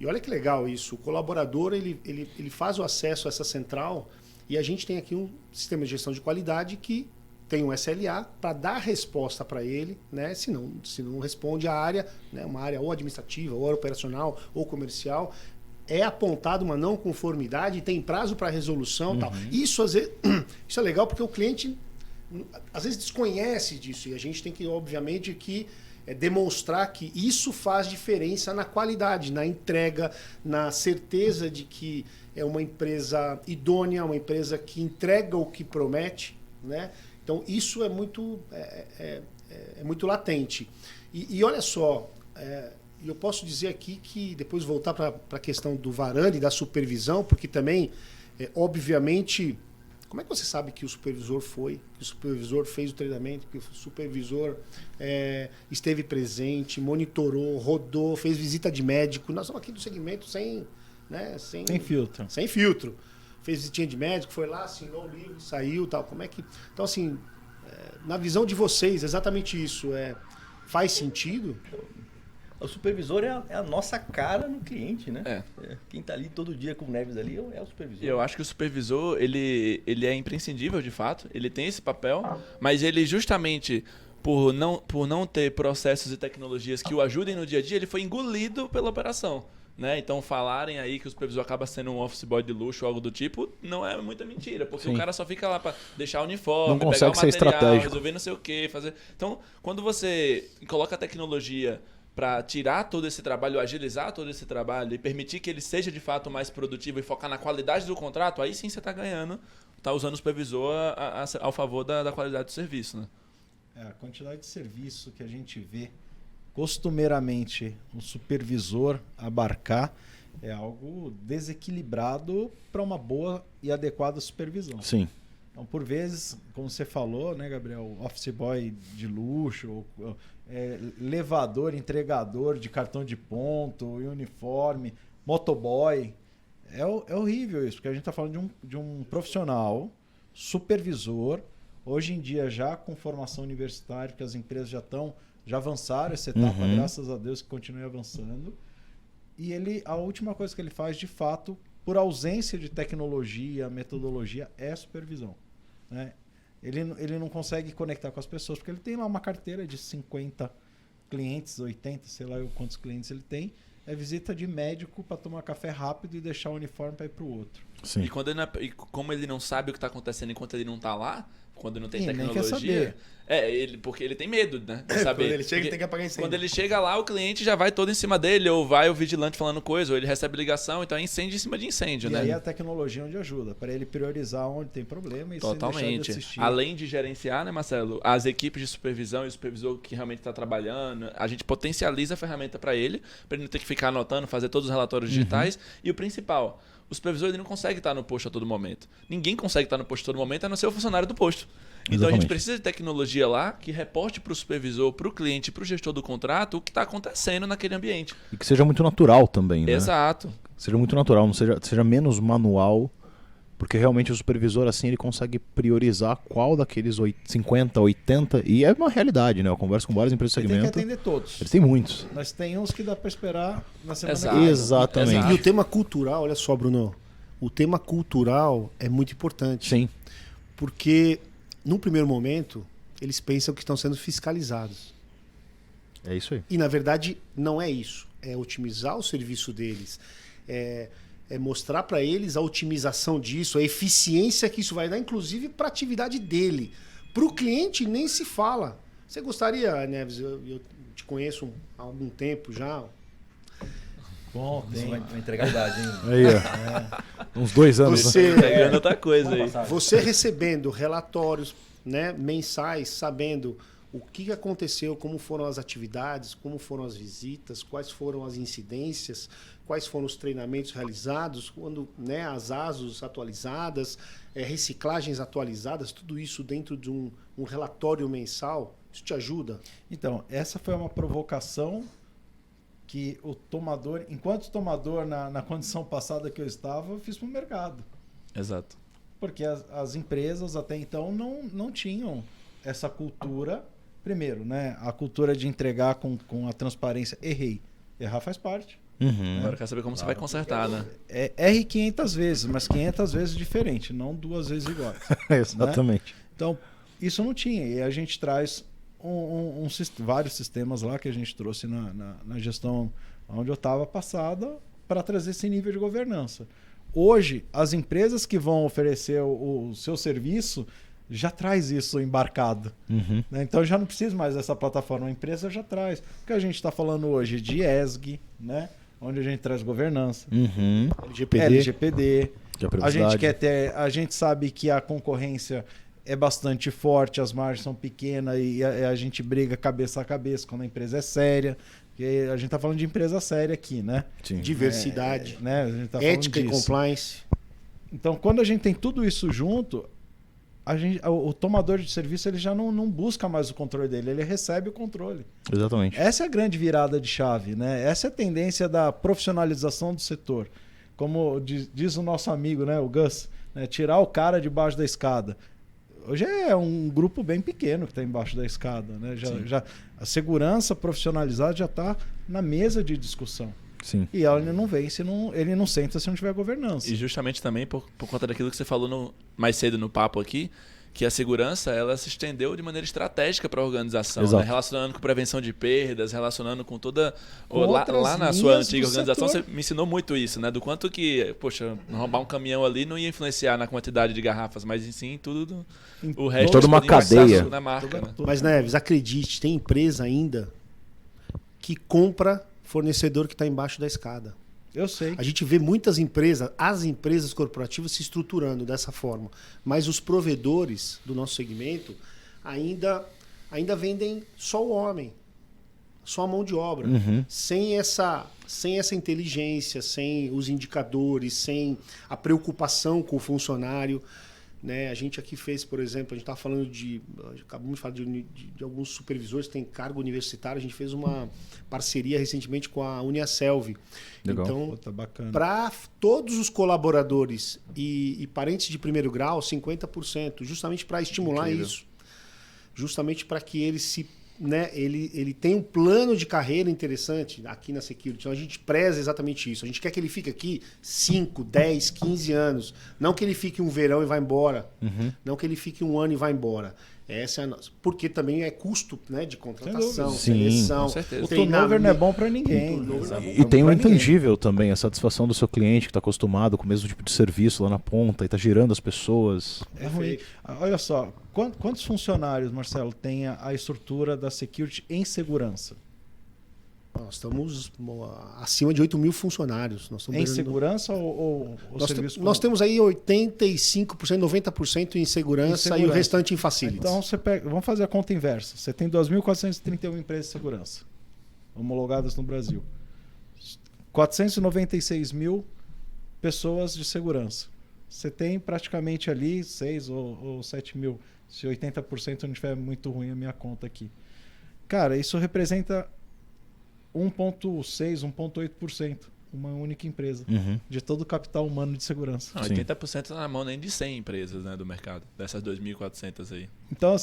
E olha que legal isso, o colaborador ele faz o acesso a essa central e a gente tem aqui um sistema de gestão de qualidade que tem um SLA para dar resposta para ele, né? Se não responde a área, né? Uma área ou administrativa, ou operacional, ou comercial, é apontado uma não conformidade, tem prazo para resolução e tal. Isso, às vezes, isso é legal porque o cliente às vezes desconhece disso e a gente tem que, obviamente, demonstrar que isso faz diferença na qualidade, na entrega, na certeza de que é uma empresa idônea, uma empresa que entrega o que promete, né? Então, isso é muito, muito latente. E olha só, eu posso dizer aqui que, depois voltar para a questão do Varane, da supervisão, porque também, obviamente, como é que você sabe que o supervisor foi, que o supervisor fez o treinamento, que o supervisor esteve presente, monitorou, rodou, fez visita de médico? Nós estamos aqui do segmento sem filtro. Sem filtro. Fez visitinha de médico, foi lá, assinou o livro, saiu, tal. Como é que... Então, assim, na visão de vocês, exatamente isso. Faz sentido? O supervisor é a nossa cara no cliente, né? Quem está ali todo dia com o Neves ali é o supervisor. Eu acho que o supervisor, ele é imprescindível de fato, ele tem esse papel, mas ele justamente, por não ter processos e tecnologias que o ajudem no dia a dia, ele foi engolido pela operação. Né? Então falarem aí que o supervisor acaba sendo um office boy de luxo ou algo do tipo, não é muita mentira, porque Sim. o cara só fica lá para deixar o uniforme, Não pegar consegue o ser material, estratégico. resolver não sei o que, fazer. Então, quando você coloca a tecnologia para tirar todo esse trabalho, agilizar todo esse trabalho e permitir que ele seja de fato mais produtivo e focar na qualidade do contrato, aí sim você está ganhando, está usando o supervisor ao favor da qualidade do serviço, né? A quantidade de serviço que a gente vê costumeiramente o supervisor abarcar é algo desequilibrado para uma boa e adequada supervisão. Sim. Então, por vezes, como você falou, né, Gabriel, office boy de luxo, levador, entregador de cartão de ponto, uniforme, motoboy, é horrível isso, porque a gente está falando de um profissional, supervisor, hoje em dia já com formação universitária, porque as empresas já avançaram essa etapa, graças a Deus que continue avançando. E a última coisa que ele faz, de fato, por ausência de tecnologia, metodologia, é supervisão. Né? Ele não consegue conectar com as pessoas, porque ele tem lá uma carteira de 50 clientes, 80, sei lá quantos clientes ele tem. É visita de médico para tomar café rápido e deixar o uniforme para ir para o outro. Sim. E como ele não sabe o que está acontecendo enquanto ele não está lá, quando não tem Nem tecnologia, quer saber. Porque ele tem medo, né, de saber. Quando ele chega, ele Porque tem que apagar incêndio. quando ele chega lá, o cliente já vai todo em cima dele, ou vai o vigilante falando coisa, ou ele recebe ligação, então é incêndio em cima de incêndio, E né? aí a tecnologia onde ajuda, para ele priorizar onde tem problema e sem deixar Totalmente. de assistir. Além de gerenciar, né, Marcelo, as equipes de supervisão e o supervisor que realmente está trabalhando, a gente potencializa a ferramenta para ele não ter que ficar anotando, fazer todos os relatórios digitais. E o principal, o supervisor ele não consegue estar no posto a todo momento. Ninguém consegue estar no posto a todo momento, a não ser o funcionário do posto. Então a gente Exatamente. precisa de tecnologia lá que reporte para o supervisor, para o cliente, para o gestor do contrato o que está acontecendo naquele ambiente. E que seja muito natural também, né? Exato. Seja muito natural, não seja menos manual, porque realmente o supervisor, assim, ele consegue priorizar qual daqueles 50, 80, e é uma realidade, né? Eu converso com várias empresas de Você tem que segmento, atender todos. eles têm muitos. Mas tem uns que dá para esperar na semana Exato. que vem. Exatamente. Exato. E o tema cultural, olha só, Bruno, o tema cultural é muito importante. Sim. Porque, num primeiro momento, eles pensam que estão sendo fiscalizados. É isso aí. E, na verdade, não é isso. É otimizar o serviço deles. É mostrar para eles a otimização disso, a eficiência que isso vai dar, inclusive para a atividade dele. Para o cliente, nem se fala. Você gostaria, Neves, eu te conheço há algum tempo já. Bom, tem. Vai entregar a idade, hein? Aí, ó. Uns 2 anos, né? Você, Pegando outra coisa aí. você recebendo relatórios, né, mensais, sabendo o que aconteceu, como foram as atividades, como foram as visitas, quais foram as incidências, quais foram os treinamentos realizados, quando, né, as ASUS atualizadas, reciclagens atualizadas, tudo isso dentro de um relatório mensal, isso te ajuda? Então, essa foi uma provocação que o tomador, enquanto tomador na condição passada que eu estava, eu fiz para o mercado. Exato. Porque as empresas até então não tinham essa cultura. Primeiro, né, a cultura de entregar com a transparência. Errar faz parte. Uhum. Agora eu quero saber como você vai consertar, né? Erre 500 vezes, mas 500 vezes diferente, não 2 vezes iguais. Exatamente. Então, isso não tinha. E a gente traz vários sistemas lá que a gente trouxe na gestão onde eu estava passada para trazer esse nível de governança. Hoje, as empresas que vão oferecer o seu serviço já traz isso embarcado. Uhum. Né? Então, já não precisa mais dessa plataforma. A empresa já traz. O que a gente está falando hoje de ESG, né? Onde a gente traz governança. Uhum. LGPD. A gente sabe que a concorrência é bastante forte, as margens são pequenas e a gente briga cabeça a cabeça quando a empresa é séria. Porque a gente está falando de empresa séria aqui, né? Sim. Diversidade, Né? A gente tá falando ética e disso. compliance. Então, quando a gente tem tudo isso junto, o tomador de serviço ele já não busca mais o controle dele, ele recebe o controle. Exatamente. Essa é a grande virada de chave, né? Essa é a tendência da profissionalização do setor. Como diz o nosso amigo, né, o Gus, né, tirar o cara debaixo da escada. Hoje é um grupo bem pequeno que está embaixo da escada, né? A segurança profissionalizada já está na mesa de discussão. Sim. E ele não vem se não, ele não senta se não tiver governança. E justamente também por conta daquilo que você falou mais cedo no papo aqui, que a segurança ela se estendeu de maneira estratégica para a organização, Exato. né? Relacionando com prevenção de perdas, relacionando com toda... Com lá outras na sua linhas antiga do organização setor. você me ensinou muito isso, né? Do quanto que, poxa, roubar um caminhão ali não ia influenciar na quantidade de garrafas, mas sim tudo o resto. toda uma podia impactar cadeia. na marca, né? Mas, Neves, acredite, tem empresa ainda que compra fornecedor que está embaixo da escada. Eu sei. A gente vê muitas empresas, as empresas corporativas se estruturando dessa forma, mas os provedores do nosso segmento ainda vendem só o homem, só a mão de obra, sem essa inteligência, sem os indicadores, sem a preocupação com o funcionário. Né? A gente aqui fez, por exemplo, a gente estava falando acabamos de falar de alguns supervisores que têm cargo universitário, a gente fez uma parceria recentemente com a Uniaselv. Legal. Então, Puta, bacana. para todos os colaboradores e parentes de primeiro grau, 50%, justamente para estimular isso. Justamente para que ele ele tenha um plano de carreira interessante aqui na Security. Então a gente preza exatamente isso. A gente quer que ele fique aqui 5, 10, 15 anos. Não que ele fique um verão e vá embora. Não que ele fique um ano e vá embora. Essa é a nossa. Porque também é custo, né, de contratação, Sim, seleção. com certeza. O turnover não é bom para ninguém. E tem o intangível também, a satisfação do seu cliente que está acostumado com o mesmo tipo de serviço lá na ponta e está girando as pessoas. É ruim. Olha só, quantos funcionários, Marcelo, tem a estrutura da Security em segurança? Nós estamos acima de 8 mil funcionários. Nós estamos Em beirando- segurança ou serviço? Nós temos aí 85%, 90% em segurança, e o restante em facilities. Então, vamos fazer a conta inversa. Você tem 2.431 empresas de segurança homologadas no Brasil. 496 mil pessoas de segurança. Você tem praticamente ali 6 ou 7 mil. Se 80% não estiver muito ruim a minha conta aqui. Cara, isso representa 1,6%, 1,8%. Uma única empresa. De todo o capital humano de segurança. Não, 80% está na mão nem de 100 empresas, né, do mercado. Dessas 2.400 aí. Então,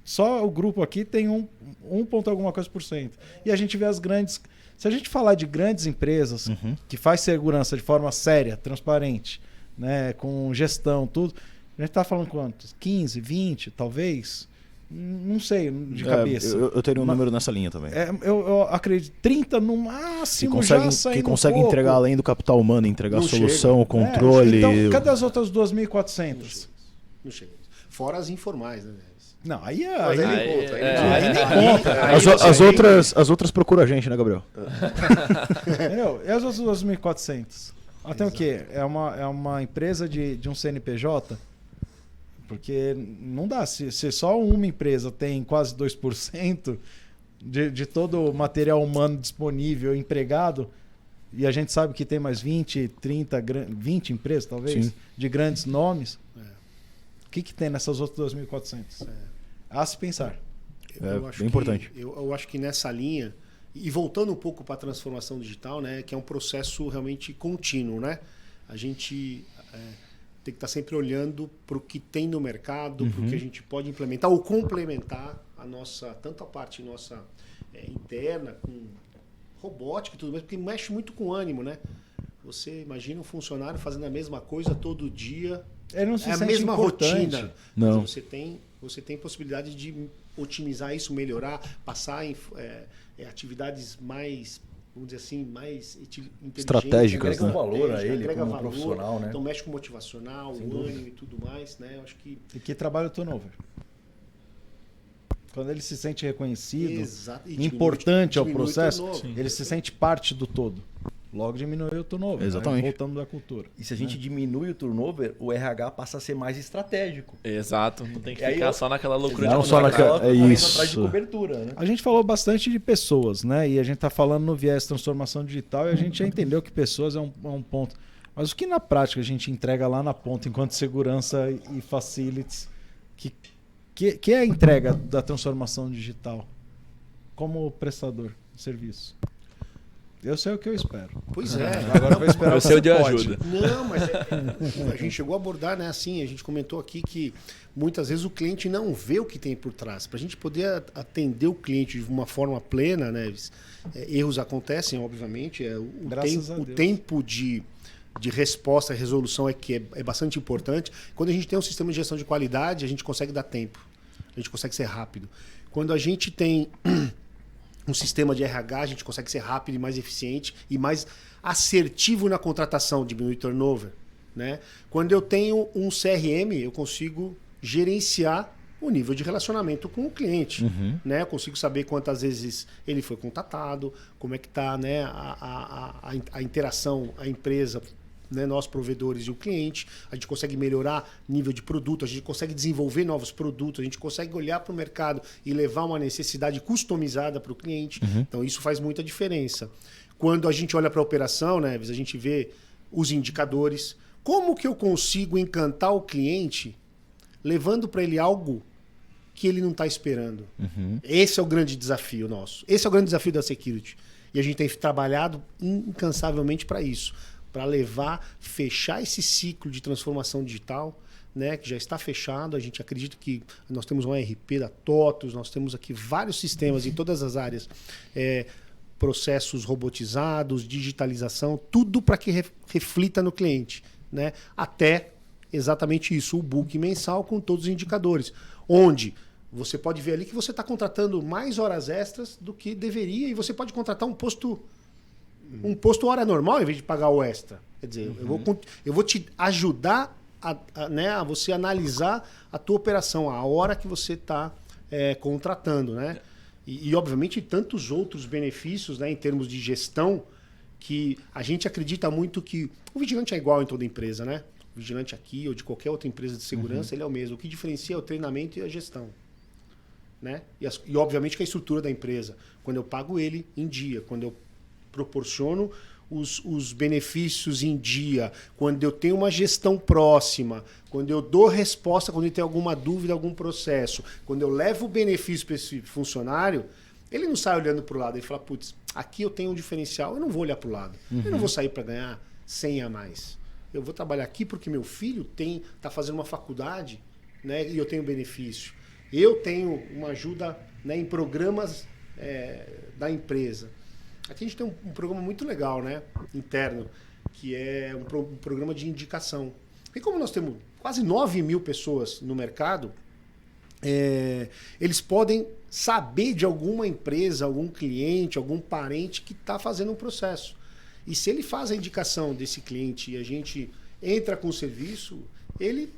só o grupo aqui tem 1 ponto alguma coisa por cento. E a gente vê as grandes... Se a gente falar de grandes empresas que faz segurança de forma séria, transparente, né, com gestão, tudo, a gente está falando quantos? 15, 20, talvez? Não sei, de cabeça. Eu teria um número nessa linha também. Eu acredito, 30 no máximo já saindo que consegue pouco. entregar além do capital humano, entregar Não solução, chega. controle. Então, cadê as outras 2.400? Não chega. Fora as informais, né, Neves? Não, aí é... Mas Aí, aí nem conta. Aí nem aí nem conta. As outras procuram a gente, né, Gabriel? Entendeu? E as outras 2.400? Tem o quê? É uma empresa de um CNPJ? Porque não dá. Se só uma empresa tem quase 2% de todo o material humano disponível, empregado, e a gente sabe que tem mais 20, 30, 20 empresas, talvez, Sim. de grandes nomes, o que tem nessas outras 2.400? A se pensar. Bem importante. Eu acho que nessa linha, e voltando um pouco para a transformação digital, né, que é um processo realmente contínuo, né? A gente tem que estar sempre olhando para o que tem no mercado, para o que a gente pode implementar ou complementar a nossa, tanto a parte nossa interna, com robótica e tudo mais, porque mexe muito com o ânimo, né? Você imagina um funcionário fazendo a mesma coisa todo dia, Ele não se é a sente mesma importante. rotina. Não. Mas você tem possibilidade de otimizar isso, melhorar, passar em atividades mais, vamos dizer assim, mais inteligentes. Estratégicas, Agrega um né? valor a ele agrega como valor, profissional, né? Então mexe com o motivacional, o ânimo e tudo mais, né? Eu acho que E que trabalha o turnover. Quando ele se sente reconhecido, exato, e importante ao diminui o processo, turnover. ele se sente parte do todo. Logo diminui o turnover. Exatamente. Né? Voltando da cultura. E se a gente diminui o turnover, o RH passa a ser mais estratégico. Exato. Não tem que E aí ficar só naquela loucura Não de só contratar. naquela- Correndo isso. atrás de cobertura, né? A gente falou bastante de pessoas, né? E a gente está falando no viés transformação digital e a gente já entendeu que pessoas é um ponto. Mas o que na prática a gente entrega lá na ponta enquanto segurança e facilities, que é a entrega da transformação digital como prestador de serviço? Eu sei o que eu espero. Pois é. Agora eu vou esperar Eu sei o de pode. ajuda. Não, mas a gente chegou a abordar, né? Assim, a gente comentou aqui que muitas vezes o cliente não vê o que tem por trás. Para a gente poder atender o cliente de uma forma plena, né? Erros acontecem, obviamente. Graças a O Deus. tempo de resposta e resolução é bastante importante. Quando a gente tem um sistema de gestão de qualidade, a gente consegue dar tempo. A gente consegue ser rápido. Quando a gente tem um sistema de RH, a gente consegue ser rápido e mais eficiente e mais assertivo na contratação, diminuir turnover, né? Quando eu tenho um CRM, eu consigo gerenciar o nível de relacionamento com o cliente, né? Eu consigo saber quantas vezes ele foi contatado, como é que está, né, a interação, a empresa, né, nós provedores e o cliente. A gente consegue melhorar nível de produto, a gente consegue desenvolver novos produtos, a gente consegue olhar para o mercado e levar uma necessidade customizada para o cliente. Então isso faz muita diferença. Quando a gente olha para a operação, né, a gente vê os indicadores. Como que eu consigo encantar o cliente levando para ele algo que ele não está esperando? Esse é o grande desafio nosso. Esse é o grande desafio da Security. E a gente tem trabalhado incansavelmente para isso. Para fechar esse ciclo de transformação digital, né, que já está fechado. A gente acredita que nós temos um ERP da TOTUS, nós temos aqui vários sistemas em todas as áreas, processos robotizados, digitalização, tudo para que reflita no cliente, né? Até exatamente isso, o book mensal com todos os indicadores, onde você pode ver ali que você está contratando mais horas extras do que deveria e você pode contratar um posto hora normal em vez de pagar o extra. Quer dizer, eu vou te ajudar a você analisar a tua operação, a hora que você está contratando, né? E, obviamente, tantos outros benefícios, né, em termos de gestão, que a gente acredita muito que o vigilante é igual em toda empresa, né? O vigilante aqui ou de qualquer outra empresa de segurança, ele é o mesmo. O que diferencia é o treinamento e a gestão, né? E obviamente, que a estrutura da empresa. Quando eu pago ele em dia, quando eu proporciono os benefícios em dia, quando eu tenho uma gestão próxima, quando eu dou resposta quando ele tem alguma dúvida, algum processo, quando eu levo o benefício para esse funcionário, ele não sai olhando para o lado, ele fala, putz, aqui eu tenho um diferencial, eu não vou olhar para o lado, eu não vou sair para ganhar 100 a mais. Eu vou trabalhar aqui porque meu filho está fazendo uma faculdade, né, e eu tenho benefício. Eu tenho uma ajuda, né, em programas da empresa. Aqui a gente tem um programa muito legal, né, interno, que é um programa de indicação. E como nós temos quase 9 mil pessoas no mercado, eles podem saber de alguma empresa, algum cliente, algum parente que está fazendo um processo. E se ele faz a indicação desse cliente e a gente entra com o serviço, ele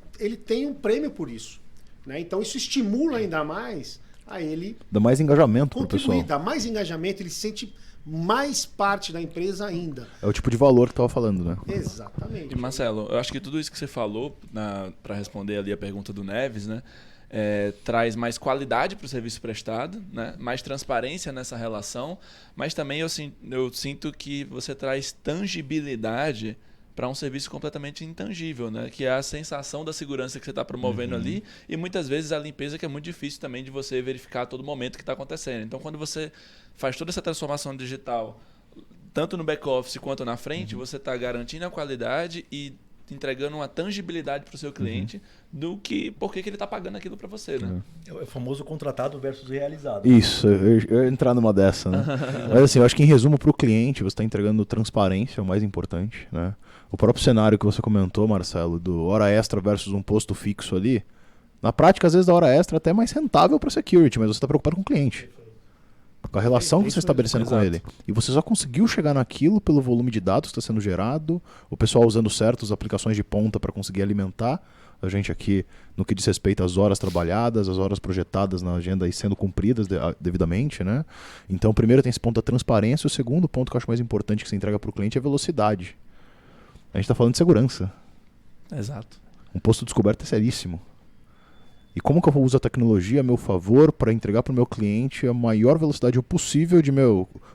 tem um prêmio por isso, né? Então isso estimula ainda mais a ele... Dá mais engajamento para o pessoal. Dá mais engajamento, ele se sente mais parte da empresa ainda. É o tipo de valor que tu estava falando, né? Exatamente. E Marcelo, eu acho que tudo isso que você falou, para responder ali a pergunta do Neves, né, traz mais qualidade para o serviço prestado, né, mais transparência nessa relação, mas também eu sinto que você traz tangibilidade para um serviço completamente intangível, né? Que é a sensação da segurança que você está promovendo ali e muitas vezes a limpeza, que é muito difícil também de você verificar a todo momento o que está acontecendo. Então, quando você faz toda essa transformação digital, tanto no back-office quanto na frente, você está garantindo a qualidade e entregando uma tangibilidade para o seu cliente do que por que ele está pagando aquilo para você, né? É o famoso contratado versus realizado. Isso, eu ia entrar numa dessa, né? Mas assim, eu acho que em resumo para o cliente, você está entregando transparência, é o mais importante, né? O próprio cenário que você comentou, Marcelo, do hora extra versus um posto fixo ali, na prática, às vezes a hora extra é até mais rentável para o security, mas você está preocupado com o cliente. Com a relação que você está estabelecendo com ele. E você só conseguiu chegar naquilo pelo volume de dados que está sendo gerado, o pessoal usando certas aplicações de ponta para conseguir alimentar a gente aqui no que diz respeito às horas trabalhadas, as horas projetadas na agenda e sendo cumpridas devidamente, né? Então, o primeiro tem esse ponto da transparência, o segundo ponto que eu acho mais importante que você entrega para o cliente é a velocidade. A gente está falando de segurança. Exato. Um posto descoberto é seríssimo. E como que eu uso a tecnologia a meu favor para entregar para o meu cliente a maior velocidade possível de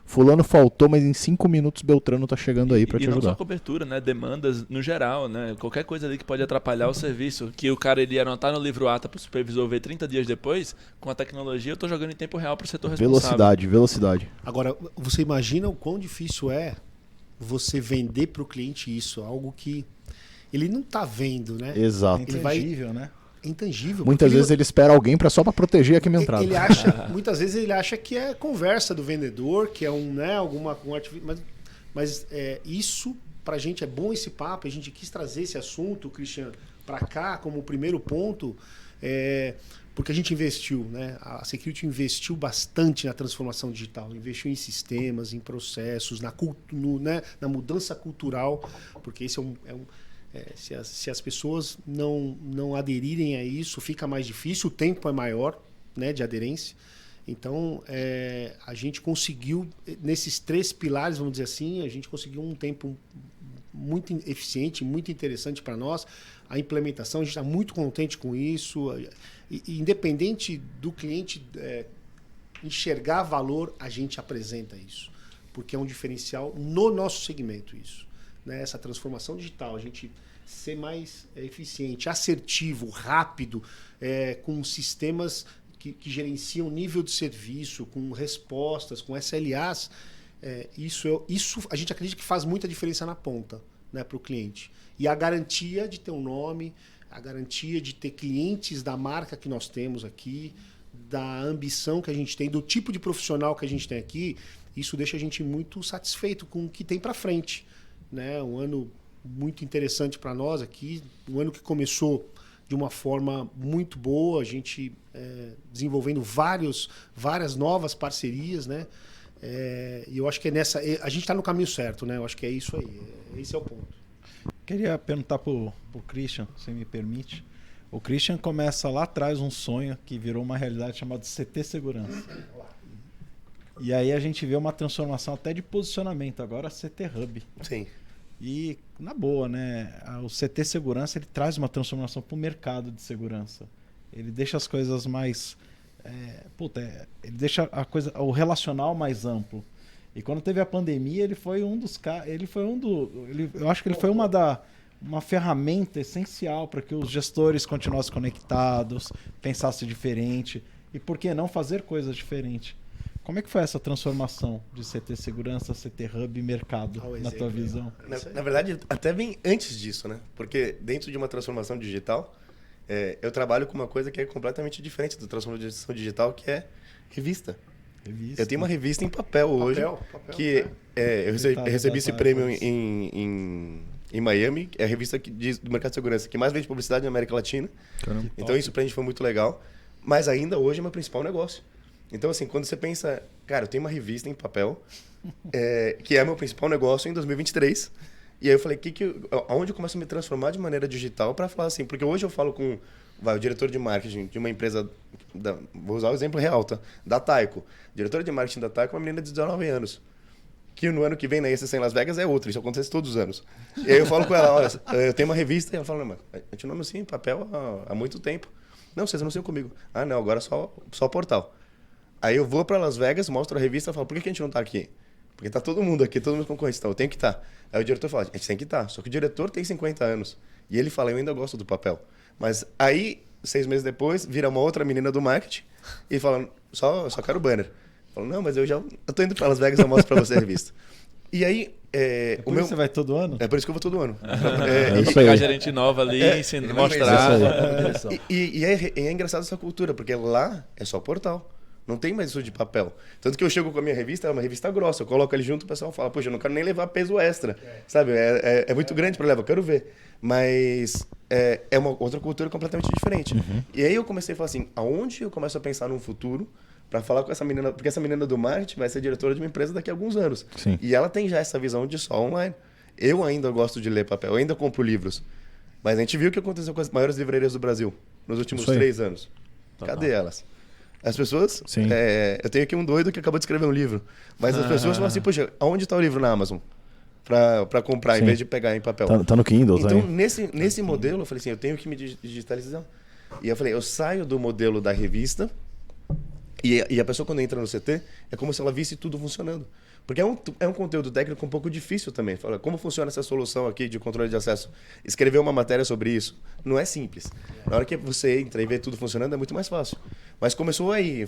fulano faltou, mas em 5 minutos Beltrano está chegando aí para te E não ajudar. só cobertura, né? Demandas no geral, né? Qualquer coisa ali que pode atrapalhar o serviço, que o cara ele ia anotar no livro ata para o supervisor ver 30 dias depois, com a tecnologia eu estou jogando em tempo real para o setor responsável. Velocidade. Agora, você imagina o quão difícil é você vender para o cliente isso, algo que ele não está vendo, né? Exato. Ele vai- Intangível, né? É intangível. Muitas porque vezes ele espera alguém só para proteger aqui minha entrada. ele acha, muitas vezes ele acha que é conversa do vendedor, que é mas isso pra gente é bom esse papo, a gente quis trazer esse assunto, Christian, para cá como primeiro ponto, porque a gente investiu, né? A Security investiu bastante na transformação digital, investiu em sistemas, em processos, na mudança cultural, porque esse se as pessoas não aderirem a isso, fica mais difícil, o tempo é maior, né, de aderência. Então, a gente conseguiu, nesses 3 pilares, vamos dizer assim, a gente conseguiu um tempo muito eficiente, muito interessante para nós. A implementação, a gente está muito contente com isso. E independente do cliente enxergar valor, a gente apresenta isso, porque é um diferencial no nosso segmento isso. Né? Essa transformação digital, a gente ser mais eficiente, assertivo, rápido, com sistemas que gerenciam nível de serviço, com respostas, com SLAs, isso a gente acredita que faz muita diferença na ponta, né, para o cliente. E a garantia de ter um nome, a garantia de ter clientes da marca que nós temos aqui, da ambição que a gente tem, do tipo de profissional que a gente tem aqui, isso deixa a gente muito satisfeito com o que tem para frente. Né? Um ano muito interessante para nós aqui, um ano que começou de uma forma muito boa, a gente desenvolvendo várias novas parcerias, né? E eu acho que a gente está no caminho certo, né? Eu acho que é isso aí, esse é o ponto. Queria perguntar pro Christian, se me permite. O Christian começa lá atrás um sonho que virou uma realidade chamado CT Segurança. E aí a gente vê uma transformação até de posicionamento, agora CT Hub. Sim. E, na boa, né? O CT Segurança ele traz uma transformação para o mercado de segurança. Ele deixa as coisas mais... ele deixa o relacional mais amplo. E quando teve a pandemia, ele foi um dos caras... Eu acho que ele foi uma ferramenta essencial para que os gestores continuassem conectados, pensassem diferente. E por que não fazer coisas diferentes? Como é que foi essa transformação de CT Segurança, CT Hub e mercado, na tua visão? Na verdade, até vem antes disso, né? Porque dentro de uma transformação digital, eu trabalho com uma coisa que é completamente diferente da transformação digital, que é revista. Eu tenho uma revista em papel hoje, que eu recebi esse prêmio em Miami, é a revista do mercado de segurança que mais vende publicidade na América Latina. Caramba. Então isso pra gente foi muito legal. Mas ainda hoje é meu principal negócio. Então, assim, quando você pensa, cara, eu tenho uma revista em papel, que é meu principal negócio em 2023. E aí eu falei, aonde eu começo a me transformar de maneira digital para falar assim? Porque hoje eu falo com o diretor de marketing de uma empresa, vou usar o exemplo real, tá? Da Taiko. Diretora de marketing da Taiko é uma menina de 19 anos. Que no ano que vem na ESC em Las Vegas é outra, isso acontece todos os anos. E aí eu falo com ela, olha, eu tenho uma revista, e ela fala, não, mas a gente não assim em papel há muito tempo. Não, vocês anunciam comigo. Ah, não, agora só portal. Aí eu vou para Las Vegas, mostro a revista e falo, por que a gente não tá aqui? Porque tá todo mundo aqui, todos os meus concorrentes estão, eu tenho que estar. Aí o diretor fala, a gente tem que estar. Só que o diretor tem 50 anos. E ele fala, eu ainda gosto do papel. Mas aí, 6 meses depois, vira uma outra menina do marketing e fala, só quero banner. Eu falo, não, mas eu tô indo para Las Vegas, eu mostro para você a revista. E aí... Você vai todo ano? É por isso que eu vou todo ano. Pegar gerente nova ali, mostrar. E é engraçado essa cultura, porque lá é só portal. Não tem mais isso de papel. Tanto que eu chego com a minha revista, é uma revista grossa. Eu coloco ali junto, o pessoal fala, poxa, eu não quero nem levar peso extra. Sabe? É muito grande para levar, eu quero ver. Mas é uma outra cultura completamente diferente. Uhum. E aí eu comecei a falar assim, aonde eu começo a pensar num futuro para falar com essa menina, porque essa menina do marketing vai ser diretora de uma empresa daqui a alguns anos. Sim. E ela tem já essa visão de só online. Eu ainda gosto de ler papel, eu ainda compro livros. Mas a gente viu o que aconteceu com as maiores livrarias do Brasil nos últimos 3 anos. Cadê elas? As pessoas... eu tenho aqui um doido que acabou de escrever um livro. Mas as pessoas falam assim, poxa, aonde está o livro na Amazon? Para comprar, em vez de pegar em papel. Tá no Kindle, então, tá aí. nesse modelo, eu falei assim, eu tenho que me digitalizar. E eu falei, eu saio do modelo da revista e a pessoa quando entra no CT é como se ela visse tudo funcionando. Porque é um conteúdo técnico um pouco difícil também. Fala, como funciona essa solução aqui de controle de acesso? Escrever uma matéria sobre isso não é simples. Na hora que você entra e vê tudo funcionando é muito mais fácil. Mas começou aí,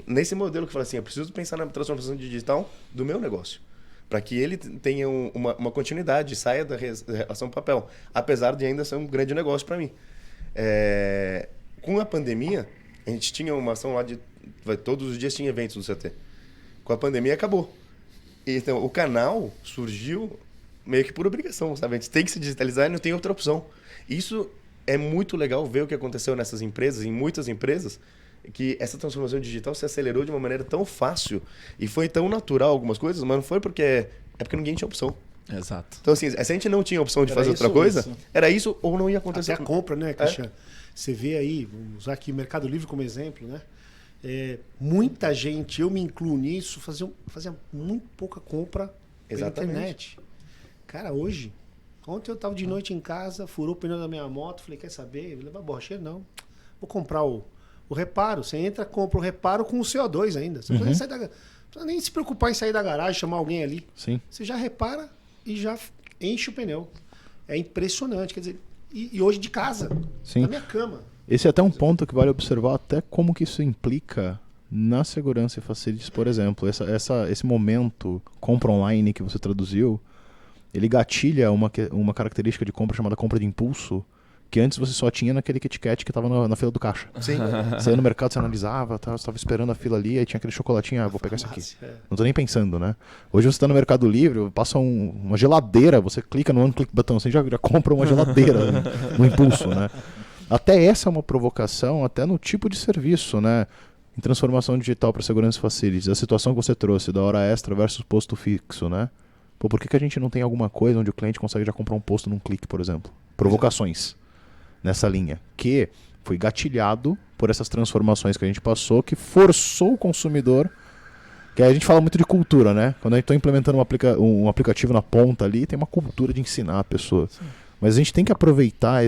nesse modelo que eu falei assim, eu preciso pensar na transformação digital do meu negócio. Para que ele tenha uma continuidade, saia da relação papel. Apesar de ainda ser um grande negócio para mim. Com a pandemia, a gente tinha uma ação lá de... Todos os dias tinha eventos no CT. Com a pandemia acabou. Então, o canal surgiu meio que por obrigação, sabe? A gente tem que se digitalizar e não tem outra opção. Isso é muito legal ver o que aconteceu nessas empresas, em muitas empresas, que essa transformação digital se acelerou de uma maneira tão fácil e foi tão natural algumas coisas, mas não foi porque... É porque ninguém tinha opção. Exato. Então, assim, se a gente não tinha opção de fazer outra coisa, era isso ou não ia acontecer. Até a compra, né, Cristiano? Você vê aí, vamos usar aqui o Mercado Livre como exemplo, né? Muita gente, eu me incluo nisso, fazia muito pouca compra pela internet. Cara, ontem eu tava de noite em casa, furou o pneu da minha moto, falei, quer saber? Vou levar borracheiro? Não. Vou comprar o reparo. Você entra, compra o reparo com o CO2 ainda. Você não precisa nem se preocupar em sair da garagem, chamar alguém ali. Sim. Você já repara e já enche o pneu. É impressionante. Quer dizer, e hoje de casa, Sim. na minha cama. Esse é até um ponto que vale observar até como que isso implica na segurança e facilities, por exemplo. Esse momento compra online que você traduziu, ele gatilha uma característica de compra chamada compra de impulso, que antes você só tinha naquele KitKat que estava na fila do caixa. Sim. Você ia no mercado, você analisava, você estava esperando a fila ali, aí tinha aquele chocolatinho, vou pegar isso aqui. Não tô nem pensando, né? Hoje você está no Mercado Livre, passa uma geladeira, você clica no one click button, você já compra uma geladeira no impulso, né? Até essa é uma provocação, até no tipo de serviço, né? Em transformação digital para segurança e facilities. A situação que você trouxe da hora extra versus posto fixo, né? Pô, por que a gente não tem alguma coisa onde o cliente consegue já comprar um posto num clique, por exemplo? Provocações nessa linha. Que foi gatilhado por essas transformações que a gente passou, que forçou o consumidor... Que aí a gente fala muito de cultura, né? Quando a gente está implementando um aplicativo na ponta ali, tem uma cultura de ensinar a pessoa. Sim. Mas a gente tem que aproveitar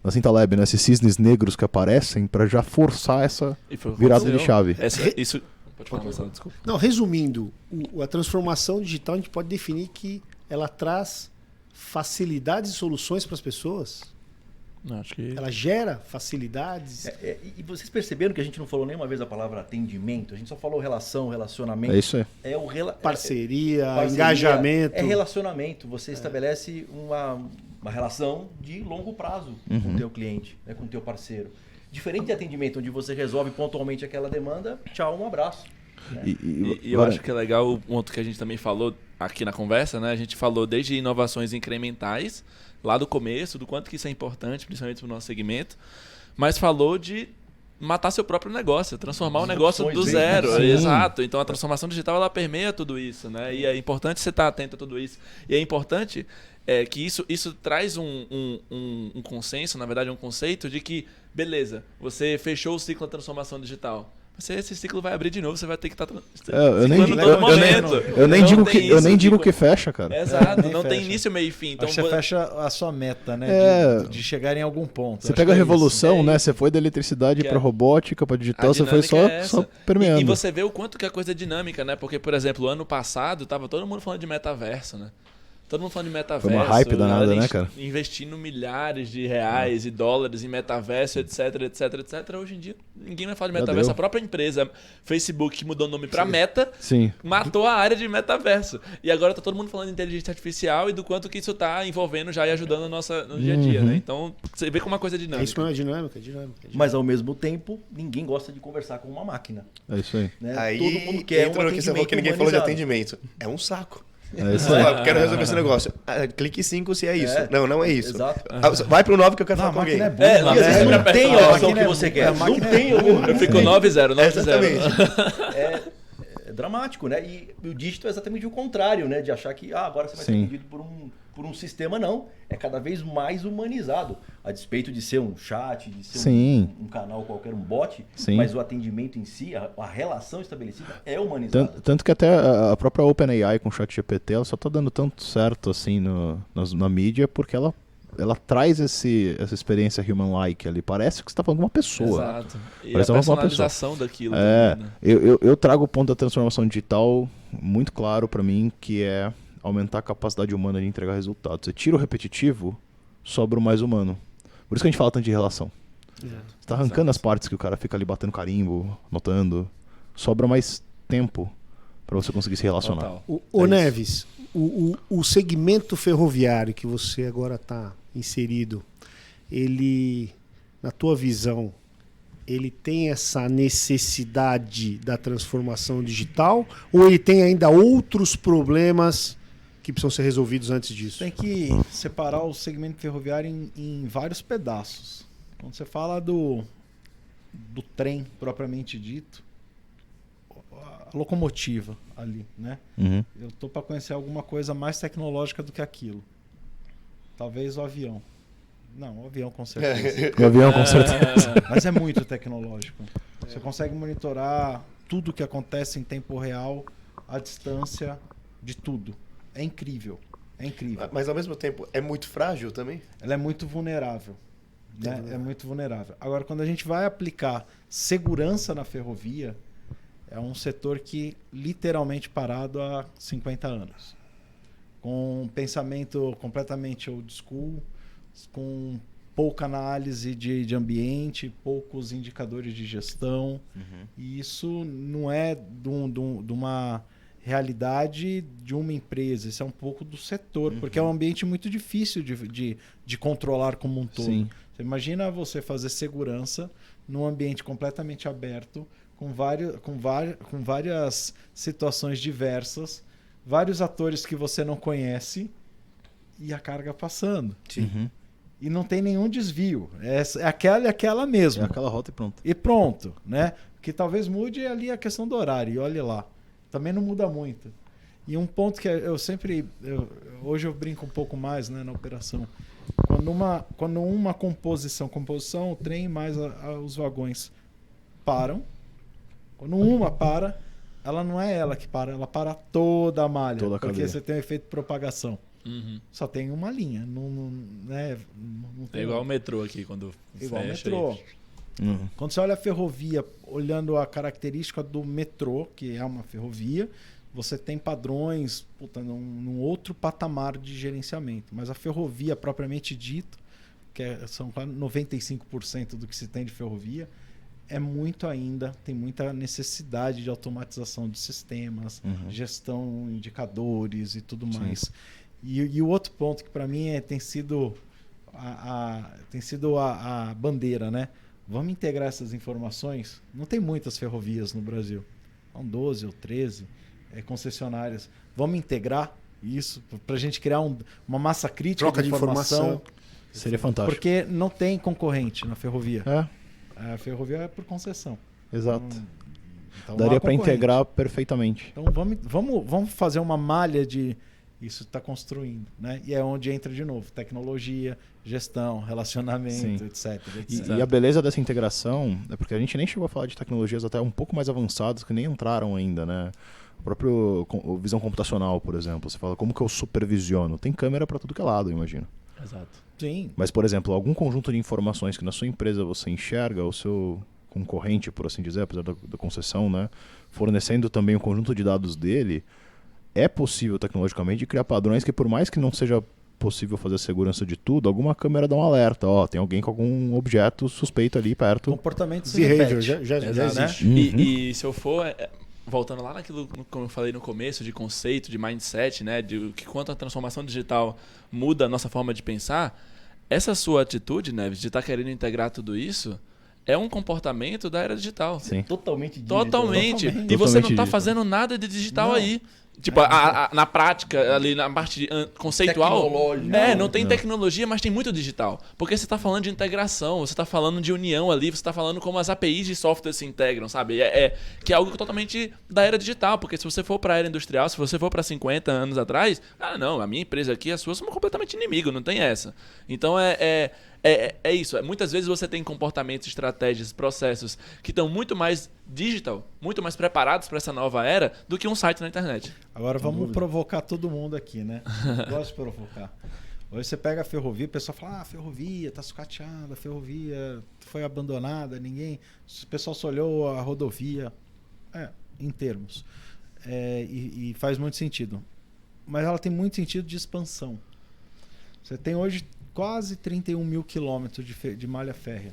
na Cintalab, né, esses cisnes negros que aparecem para já forçar essa virada de chave. Isso... Pode falar, Marcelo, desculpa. Não, resumindo, a transformação digital a gente pode definir que ela traz facilidades e soluções para as pessoas. Acho que... Ela gera facilidades. E vocês perceberam que a gente não falou nenhuma vez a palavra atendimento? A gente só falou relacionamento. É isso aí. Parceria, engajamento. É relacionamento. Você estabelece uma relação de longo prazo com o teu cliente, né, com o teu parceiro. Diferente de atendimento, onde você resolve pontualmente aquela demanda, tchau, um abraço. Né? E eu acho que é legal o ponto que a gente também falou aqui na conversa, né? A gente falou desde inovações incrementais, lá do começo, do quanto que isso é importante, principalmente para o nosso segmento, mas falou de matar seu próprio negócio, transformar o negócio do zero. Sim. Exato. Então a transformação digital ela permeia tudo isso, né? E é importante você estar atento a tudo isso. E é importante que isso traz um consenso, na verdade um conceito de que, beleza, você fechou o ciclo da transformação digital. Esse ciclo vai abrir de novo, você vai ter que estar eu nem digo que fecha, cara. Exato, não tem início, meio e fim. Então você fecha a sua meta, né? De chegar em algum ponto. Você pega a revolução, né? Você foi da eletricidade para robótica, para digital, você foi só permeando. E você vê o quanto que a coisa é dinâmica, né? Porque, por exemplo, ano passado tava todo mundo falando de metaverso, né? Todo mundo falando de metaverso. Foi uma hype danada, né, cara? Investindo milhares de reais e dólares em metaverso, etc. Hoje em dia, ninguém vai falar de metaverso. A própria empresa, Facebook, que mudou o nome para Meta, matou a área de metaverso. E agora tá todo mundo falando de inteligência artificial e do quanto que isso tá envolvendo já e ajudando no dia a dia, né? Então, você vê como uma coisa dinâmica. Isso não é dinâmica. Mas, ao mesmo tempo, ninguém gosta de conversar com uma máquina. É isso aí. Né? Aí todo mundo quer um atendimento que ninguém falou de atendimento. É um saco. Quero resolver esse negócio. Clique 5 se é isso. Não é isso. Exato. Vai pro 9 que eu quero falar com alguém. Não tem a opção que você quer. Não tem. Eu fico 9-0. Exatamente. É dramático, né? E o dígito é exatamente o contrário, né? De achar que agora você vai ser atendido por um sistema, não. É cada vez mais humanizado. A despeito de ser um chat, de ser um canal qualquer, um bot, mas o atendimento em si, a relação estabelecida é humanizada. Tanto que até a própria OpenAI com o ChatGPT, ela só tá dando tanto certo assim na mídia porque ela ela traz essa experiência human-like ali. Parece que você está falando com uma pessoa. Exato. E Parece a uma pessoa. personalização daquilo É, também, né? eu trago o ponto da transformação digital muito claro para mim, que é aumentar a capacidade humana de entregar resultados. Você tira o repetitivo, sobra o mais humano. Por isso que a gente fala tanto de relação. Você está arrancando as partes que o cara fica ali batendo carimbo, anotando. Sobra mais tempo para você conseguir se relacionar. Total. O Neves, o segmento ferroviário que você agora está inserido, ele, na tua visão, ele tem essa necessidade da transformação digital ou ele tem ainda outros problemas que precisam ser resolvidos antes disso? Tem que separar o segmento ferroviário em vários pedaços. Quando você fala do trem propriamente dito, a locomotiva ali, né? Uhum. Eu tô para conhecer alguma coisa mais tecnológica do que aquilo. Talvez o avião. Não, o avião com certeza. O avião, com certeza. Mas é muito tecnológico. Você consegue monitorar tudo que acontece em tempo real, à distância de tudo. É incrível. É incrível. Mas ao mesmo tempo, é muito frágil também? Ela é muito vulnerável. Né? É muito vulnerável. Agora, quando a gente vai aplicar segurança na ferrovia, é um setor que literalmente parado há 50 anos. Com um pensamento completamente old school, com pouca análise de ambiente, poucos indicadores de gestão. E isso não é de uma realidade de uma empresa, isso é um pouco do setor, porque é um ambiente muito difícil de controlar como um todo. Sim. Você imagina você fazer segurança num ambiente completamente aberto, com várias situações diversas, vários atores que você não conhece e a carga passando. Uhum. E não tem nenhum desvio. É aquela mesmo. É aquela rota e pronto. E pronto, né? O que talvez mude ali a questão do horário, e olhe lá. Também não muda muito. E um ponto que eu sempre... hoje eu brinco um pouco mais, né, na operação. Quando uma composição, o trem mais os vagões param, quando uma para, ela não é ela que para, ela para toda a malha. Toda a porque cadeia. você tem o efeito de propagação. Uhum. Só tem uma linha. Não tem É igual o metrô aqui, quando igual o fecha metrô. aí. Uhum. Quando você olha a ferrovia, olhando a característica do metrô, que é uma ferrovia, você tem padrões num outro patamar de gerenciamento. Mas a ferrovia propriamente dito, são quase 95% do que se tem de ferrovia, é muito ainda, tem muita necessidade de automatização de sistemas, gestão, indicadores e tudo mais. E o outro ponto que para mim tem sido a bandeira, né? Vamos integrar essas informações. Não tem muitas ferrovias no Brasil. São 12 ou 13 concessionárias. Vamos integrar isso para a gente criar uma massa crítica Troca de de informação. Seria fantástico. Porque não tem concorrente na ferrovia. É, A ferrovia é por concessão. exato. Então, não Daria há para concorrente. integrar perfeitamente. Então vamos fazer uma malha de isso está construindo, né? E é onde entra de novo tecnologia, gestão, relacionamento, etc. E a beleza dessa integração é porque a gente nem chegou a falar de tecnologias até um pouco mais avançadas que nem entraram ainda, né? O próprio visão computacional, por exemplo. Você fala, como que eu supervisiono? Tem câmera para tudo que é lado, eu imagino. Exato. Sim. Mas, por exemplo, algum conjunto de informações que na sua empresa você enxerga o seu concorrente, por assim dizer, apesar da concessão, né? Fornecendo também um conjunto de dados dele, é possível tecnologicamente criar padrões que, por mais que não seja possível fazer a segurança de tudo, alguma câmera dá um alerta. Ó, tem alguém com algum objeto suspeito ali perto. Comportamento se Behavior, repete. já Exato. existe. E se eu for, voltando lá naquilo como eu falei no começo, de conceito, de mindset, né, de que quanto a transformação digital muda a nossa forma de pensar, essa sua atitude, Neves, de estar querendo integrar tudo isso, é um comportamento da era digital. Sim. Totalmente digital. Totalmente. Totalmente. E você não Totalmente está digital. fazendo nada de digital Não. aí. Tipo, na prática, ali na parte conceitual, Tecnológico. não tem tecnologia, mas tem muito digital. Porque você está falando de integração, você está falando de união ali, você está falando como as APIs de software se integram, sabe? Que é algo totalmente da era digital, porque se você for para a era industrial, se você for para 50 anos atrás, não, a minha empresa aqui, as suas são completamente inimigo, não tem essa. Então é isso. Muitas vezes você tem comportamentos, estratégias, processos que estão muito mais digital, muito mais preparados para essa nova era do que um site na internet. Agora vamos provocar todo mundo aqui, né? Gosto de provocar. Hoje você pega a ferrovia, o pessoal fala, a ferrovia tá sucateada, a ferrovia foi abandonada, ninguém... O pessoal só olhou a rodovia, em termos. E faz muito sentido. Mas ela tem muito sentido de expansão. Você tem hoje quase 31 mil quilômetros de malha férrea.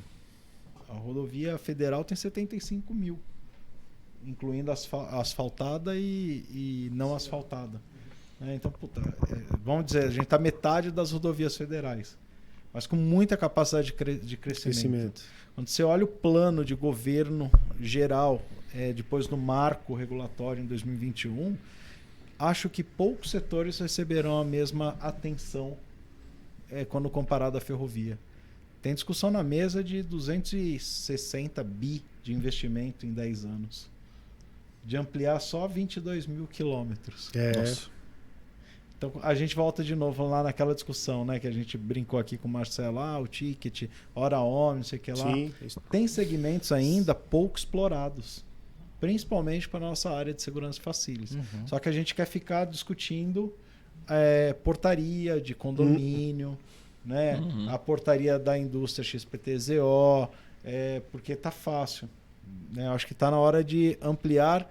A rodovia federal tem 75 mil, incluindo asfaltada e não asfaltada. Então, vamos dizer, a gente está metade das rodovias federais, mas com muita capacidade de crescimento. Quando você olha o plano de governo geral, depois do marco regulatório em 2021, acho que poucos setores receberão a mesma atenção quando comparado à ferrovia. Tem discussão na mesa de 260 bi de investimento em 10 anos. De ampliar só 22 mil quilômetros. Nossa. Então a gente volta de novo lá naquela discussão, né, que a gente brincou aqui com o Marcelo, o ticket, hora homem, não sei o que lá. Sim. Tem segmentos ainda pouco explorados, principalmente para a nossa área de segurança facilities. Só que a gente quer ficar discutindo portaria de condomínio, né, a portaria da indústria XPTZO, porque tá fácil. Né? Acho que está na hora de ampliar,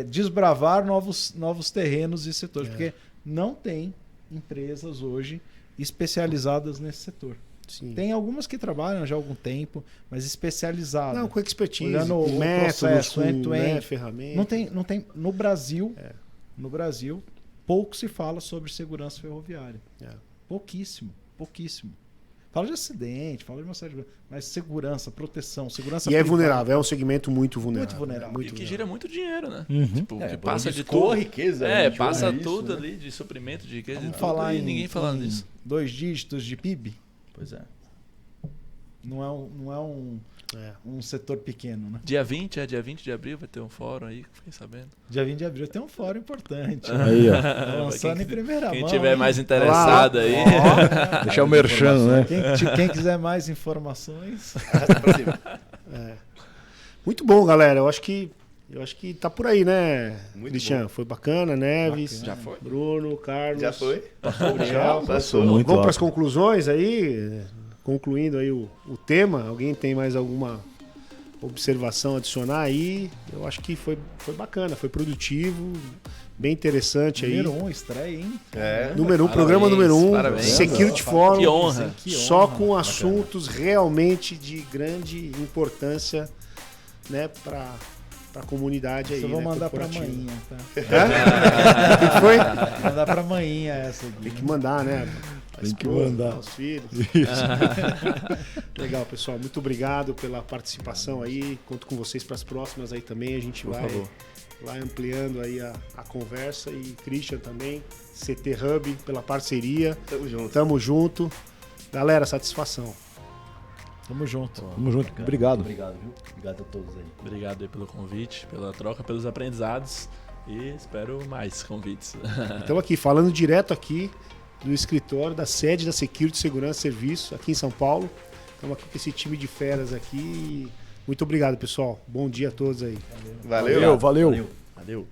desbravar novos terrenos e setores, porque não tem empresas hoje especializadas nesse setor. Sim. Tem algumas que trabalham já há algum tempo, mas especializadas. Não, com expertise, Olhando com o métodos, processo, com end-to-end. ferramentas. Não tem no Brasil, pouco se fala sobre segurança ferroviária. Pouquíssimo. Fala de acidente, fala de uma série de... Mas segurança, proteção, segurança E privada. vulnerável, é um segmento muito vulnerável. Muito vulnerável. E que gira muito dinheiro, né? Tipo, que passa de escoa tudo. riqueza. né? Passa Isso, tudo né? ali de suprimento, de riqueza, Vamos de tudo, falar e ninguém falando disso. 2 dígitos de PIB. Pois é. Não é um setor pequeno, né? Dia 20 de abril vai ter um fórum aí, fiquei sabendo. Dia 20 de abril tem um fórum importante. Aí, ó. Tá lançando em primeira mão. Quem tiver hein? mais interessado aí. Deixar o merchan, né? Quem quiser mais informações. Muito bom, galera. Eu acho que tá por aí, né, Muito Cristian? bom. Foi bacana, Neves. Já foi. Bruno, Carlos. Já foi? Gabriel. Passou. Muito Vamos para alto. as conclusões aí, concluindo aí o tema. Alguém tem mais alguma observação a adicionar aí? Eu acho que foi bacana, foi produtivo, bem interessante aí. Número 1, estreia, hein? Número 1, Parabéns, programa número 1, parabéns. Security Forum. Que honra. Só com assuntos realmente de grande importância, né, para a comunidade aí. Eu vou né, mandar pra corporativa. manhinha, tá? O que foi? Vou mandar pra manhinha essa aqui. Tem que mandar, né? Tem que mandar. Os filhos. Legal, pessoal. Muito obrigado pela participação aí. Conto com vocês para as próximas aí também. A gente vai ampliando aí a conversa. E Christian também, CT Hub, pela parceria. Tamo junto. Tamo junto. Galera, satisfação. Tamo junto. Tamo junto. Obrigado. Obrigado, viu? Obrigado a todos aí. Obrigado aí pelo convite, pela troca, pelos aprendizados e espero mais convites. Estamos aqui falando direto aqui do escritório da sede da Security Segurança Serviço aqui em São Paulo. Estamos aqui com esse time de feras aqui. Muito obrigado, pessoal. Bom dia a todos aí. Valeu. Valeu. Valeu.